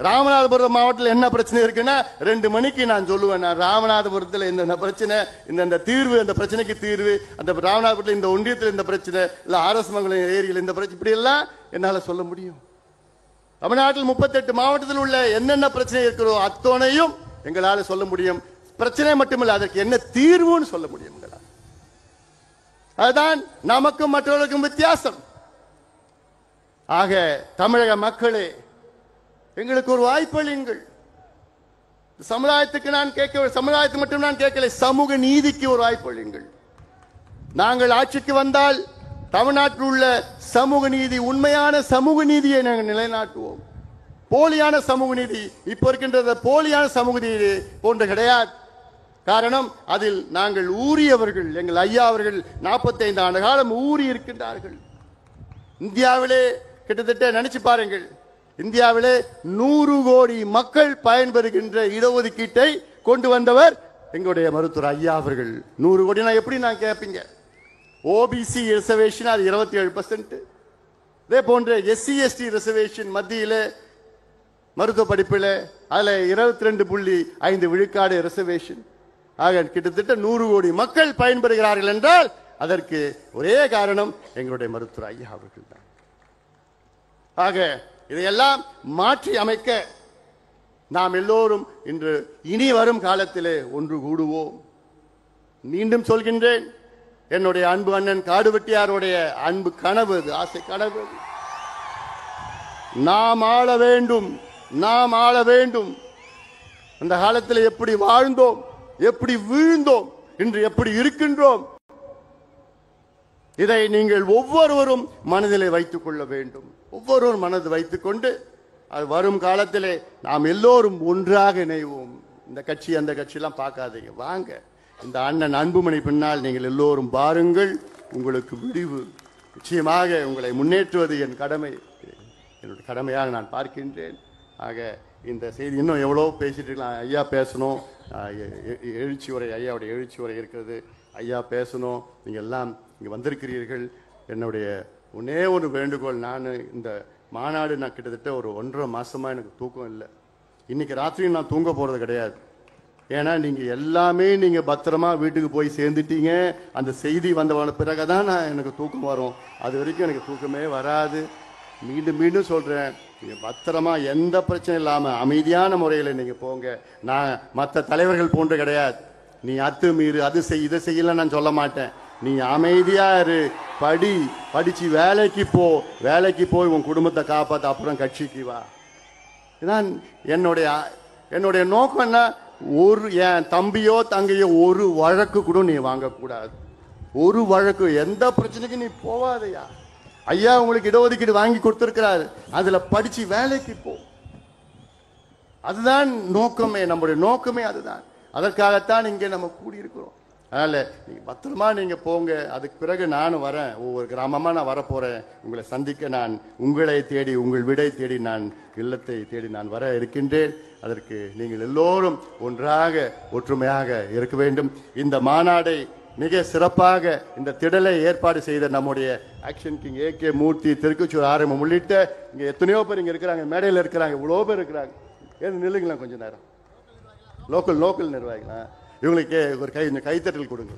ராமநாதபுரம் மாவட்டத்தில் என்ன பிரச்சனை இருக்குன்னா 2 மணிக்கு நான் சொல்லுவேன். நான் ராமநாதபுரத்தில் இந்த பிரச்சனை, இந்த தீர்வு, அந்த பிரச்சனைக்கு தீர்வு, அந்த ராமநாதபுரத்தில் இந்த ஒன்றியத்தில் இந்த பிரச்சனை, இல்ல ஆர்எஸ் மங்கலம் ஏரியில் இந்த பிரச்சனை, இப்படி எல்லாம் என்னால சொல்ல முடியும். தமிழ்நாட்டில் 38 மாவட்டத்தில் உள்ள என்னென்ன பிரச்சனை இருக்கிறோ அத்தனையும் எங்களால் சொல்ல முடியும். பிரச்சனை மட்டுமில்லை, அதற்கு என்ன தீர்வுன்னு சொல்ல முடியும். அதுதான் நமக்கும் மற்றவர்களுக்கும் வித்தியாசம். ஆக தமிழக மக்களே, எங்களுக்கு ஒரு வாய்ப்பளியுங்கள். சமுதாயத்துக்கு நான் கேட்க, சமுதாயத்துக்கு மட்டும் நான் கேட்கல, சமூக நீதிக்கு ஒரு வாய்ப்பளியுங்கள். நாங்கள் ஆட்சிக்கு வந்தால் தமிழ்நாட்டில் உள்ள சமூக நீதி, உண்மையான சமூக நீதியை நாங்கள் நிலைநாட்டுவோம். போலியான சமூக நீதி இப்ப இருக்கின்ற போலியான சமூக நீதி போன்ற கிடையாது. காரணம், அதில் நாங்கள் ஊறியவர்கள். எங்கள் ஐயா அவர்கள் 45 ஆண்டு காலம் ஊறி இருக்கின்றார்கள். இந்தியாவிலே கிட்டத்தட்ட நினைச்சு பாருங்கள், இந்தியாவிலே 100 கோடி மக்கள் பயன்பெறுகின்ற இடஒதுக்கீட்டை கொண்டு வந்தவர் எங்களுடைய மருத்துவர் ஐயா அவர்கள். 100 கோடி எப்படி நான் கேட்பீங்க? ஓபிசி ரிசர்வேஷன் அது 27%. இதே போன்ற எஸ்சி எஸ்டி ரிசர்வேஷன் மத்தியில மருத்துவ படிப்பில் அதுல 22.5 விழுக்காடு ரிசர்வேஷன். ஆக கிட்டத்தட்ட 100 கோடி மக்கள் பயன்பெறுகிறார்கள் என்றால் அதற்கு ஒரே காரணம் எங்களுடைய மருத்துவர் ஐயா அவர்கள் தான். ஆக இதையெல்லாம் மாற்றி அமைக்க நாம் எல்லோரும் இன்று இனி வரும் காலத்திலே ஒன்று கூடுவோம். மீண்டும் சொல்கின்றேன், என்னுடைய அன்பு அண்ணன் காடுவெட்டியாருடைய அன்பு கனவு, ஆசை கனவு, நாம் ஆள வேண்டும், நாம் ஆள வேண்டும். அந்த காலத்தில் எப்படி வாழ்ந்தோம், எப்படி வீழ்ந்தோம், இன்று எப்படி இருக்கின்றோம், இதை நீங்கள் ஒவ்வொருவரும் மனதிலே வைத்துக் கொள்ள வேண்டும். ஒவ்வொருவரும் மனது வைத்துக் கொண்டு அது வரும் காலத்திலே நாம் எல்லோரும் ஒன்றாக இணைவோம். இந்த கட்சி அந்த கட்சியெல்லாம் பார்க்காதீங்க, வாங்க இந்த அண்ணன் அன்புமணி பின்னால் நீங்கள் எல்லோரும் பாருங்கள். உங்களுக்கு விடிவு நிச்சயமாக உங்களை முன்னேற்றுவது என் கடமை, என்னுடைய கடமையாக நான் பார்க்கின்றேன். ஆக இந்த செய்தி இன்னும் எவ்வளோ பேசிட்டு இருக்கலாம். ஐயா பேசணும், எழுச்சி உரை, ஐயாவுடைய எழுச்சி உரை இருக்கிறது. ஐயா பேசணும், நீங்கள் எல்லாம் இங்கே வந்திருக்கிறீர்கள். என்னுடைய ஒன்னே ஒரு வேண்டுகோள், நான் இந்த மாநாடு நான் கிட்டத்தட்ட ஒரு 1.5 மாசமா எனக்கு தூக்கம் இல்லை. இன்னைக்கு ராத்திரி நான் தூங்க போறது கிடையாது. ஏன்னா நீங்க எல்லாமே நீங்க பத்திரமா வீட்டுக்கு போய் சேர்ந்துட்டீங்க. அந்த செய்தி வந்த பிறகுதான் எனக்கு தூக்கம் வரும். அது வரைக்கும் எனக்கு தூக்கமே வராது. மீண்டும் மீண்டும் சொல்றேன், நீங்க பத்திரமா எந்த பிரச்சனை இல்லாம அமைதியான முறையில் நீங்க போங்க. நான் மற்ற தலைவர்கள் போன்று கிடையாது. நீ அத்துமீறு, அது செய், இதை செய்யல நான் சொல்ல மாட்டேன். நீ அமைதியா இரு, படிச்சு வேலைக்கு போ, வேலைக்கு போய் உன் குடும்பத்தை காப்பாத்து, அப்புறம் கட்சிக்கு வா. இதான் என்னுடைய நோக்கம். என்ன, ஒரு என் தம்பியோ தங்கையோ ஒரு வழக்கு கூட நீ வாங்கக்கூடாது. ஒரு வழக்கு, எந்த பிரச்சனைக்கு நீ போவாதையா. ஐயா உங்களுக்கு இடஒதுக்கீடு வாங்கி கொடுத்திருக்கிறாரு, அதுல படிச்சு வேலைக்கு போ. அதுதான் நோக்கமே, நம்முடைய நோக்கமே அதுதான். அதற்காகத்தான் இங்கே நம்ம கூடியிருக்கிறோம். அதனால நீங்க பத்திரமா நீங்க போங்க. அதுக்கு பிறகு நானும் வரேன், ஒவ்வொரு கிராமமா நான் வரப்போறேன் உங்களை சந்திக்க. நான் உங்களை தேடி, உங்கள் விடை தேடி, நான் இல்லத்தை தேடி நான் வர இருக்கின்றேன். அதற்கு நீங்கள் எல்லோரும் ஒன்றாக ஒற்றுமையாக இருக்க வேண்டும். இந்த மாநாடை மிக சிறப்பாக இந்த திடலை ஏற்பாடு செய்த நம்முடைய ஆக்ஷன் கிங் AK மூர்த்தி, திருக்குச்சூர் ஆரம்பம் உள்ளிட்ட இங்க எத்தனையோ பேர் இங்க இருக்கிறாங்க, மேடையில் இருக்கிறாங்க, இவ்வளோ பேர் இருக்கிறாங்க. ஏன் நில்லுங்களா கொஞ்ச நேரம். லோக்கல் நிர்வாகிகளா, இவங்களுக்கு ஒரு கைத்தட்டல் கொடுங்க.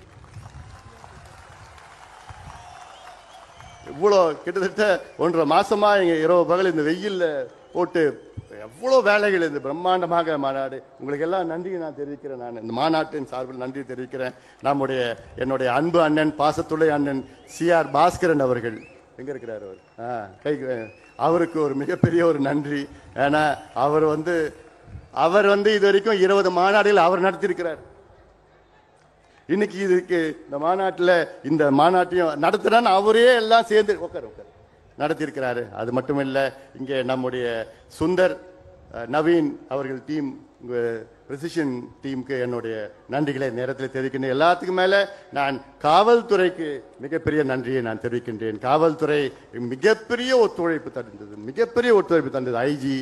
இவ்வளோ கிட்டத்தட்ட 1.5 மாசமா இங்க இரவு பகல் இந்த வெயில்ல போட்டு எவ்வளோ வேலைகள், இந்த பிரம்மாண்டமாக மாநாடு. உங்களுக்கு எல்லாம் நன்றி நான் தெரிவிக்கிறேன். நான் இந்த மாநாட்டின் சார்பில் நன்றி தெரிவிக்கிறேன். என்னுடைய அன்பு அண்ணன், பாசத்துடைய அண்ணன் CR பாஸ்கரன் அவர்கள் எங்க இருக்கிறார்? அவர் அவருக்கு ஒரு மிகப்பெரிய ஒரு நன்றி. ஏன்னா அவர் இது வரைக்கும் 20 மாநாடுகள் அவர் நடத்தியிருக்கிறார். இன்னைக்கு இதுக்கு இந்த மாநாட்டையும் நடத்துறான்னு அவரே எல்லாம் சேர்ந்து உட்கார் நடத்தியிருக்கிறாரு. அது மட்டும் இல்ல, இங்கே நம்முடைய சுந்தர், நவீன் அவர்கள் டீம் பிரிசிஷன் டீமுக்கு என்னுடைய நன்றிகளை நேரத்தில் தெரிவிக்கின்றேன். எல்லாத்துக்கும் மேல நான் காவல்துறைக்கு மிகப்பெரிய நன்றியை நான் தெரிவிக்கின்றேன். காவல்துறை மிகப்பெரிய ஒத்துழைப்பு தந்தது. ஐஜி,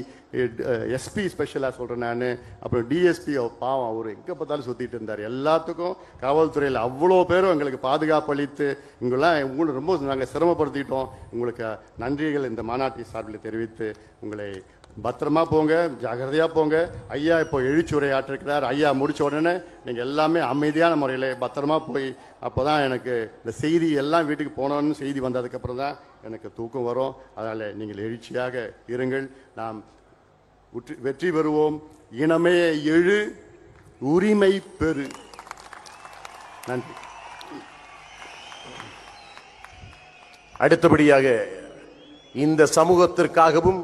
எஸ்பி ஸ்பெஷலாக சொல்கிறேன் நான். அப்புறம் டிஎஸ்பி பாவம், அவர் எங்கே பார்த்தாலும் சுற்றிட்டு இருந்தார். எல்லாத்துக்கும் காவல்துறையில் அவ்வளோ பேரும் எங்களுக்கு பாதுகாப்பு அளித்து உங்களுக்கு ரொம்ப நாங்கள் சிரமப்படுத்திட்டோம். உங்களுக்கு நன்றிகள் இந்த மாநாட்டை சார்பில் தெரிவித்து உங்களை பத்திரமா போங்க, ஜாகிரதையா போங்க. ஐயா இப்போ எழுச்சியுரையாற்றிருக்கிறார். ஐயா முடிச்ச உடனே நீங்கள் எல்லாமே அமைதியான முறையில் பத்திரமா போய், அப்போதான் எனக்கு இந்த செய்தி எல்லாம் வீட்டுக்கு போனோன்னு செய்தி வந்ததுக்கப்புறம் தான் எனக்கு தூக்கம் வரும். அதனால் நீங்கள் எழுச்சியாக இருங்கள். நாம் வெற்றி பெறுவோம். இனமே எழு, உரிமை பெறு. நன்றி. அடுத்தபடியாக இந்த சமூகத்திற்காகவும்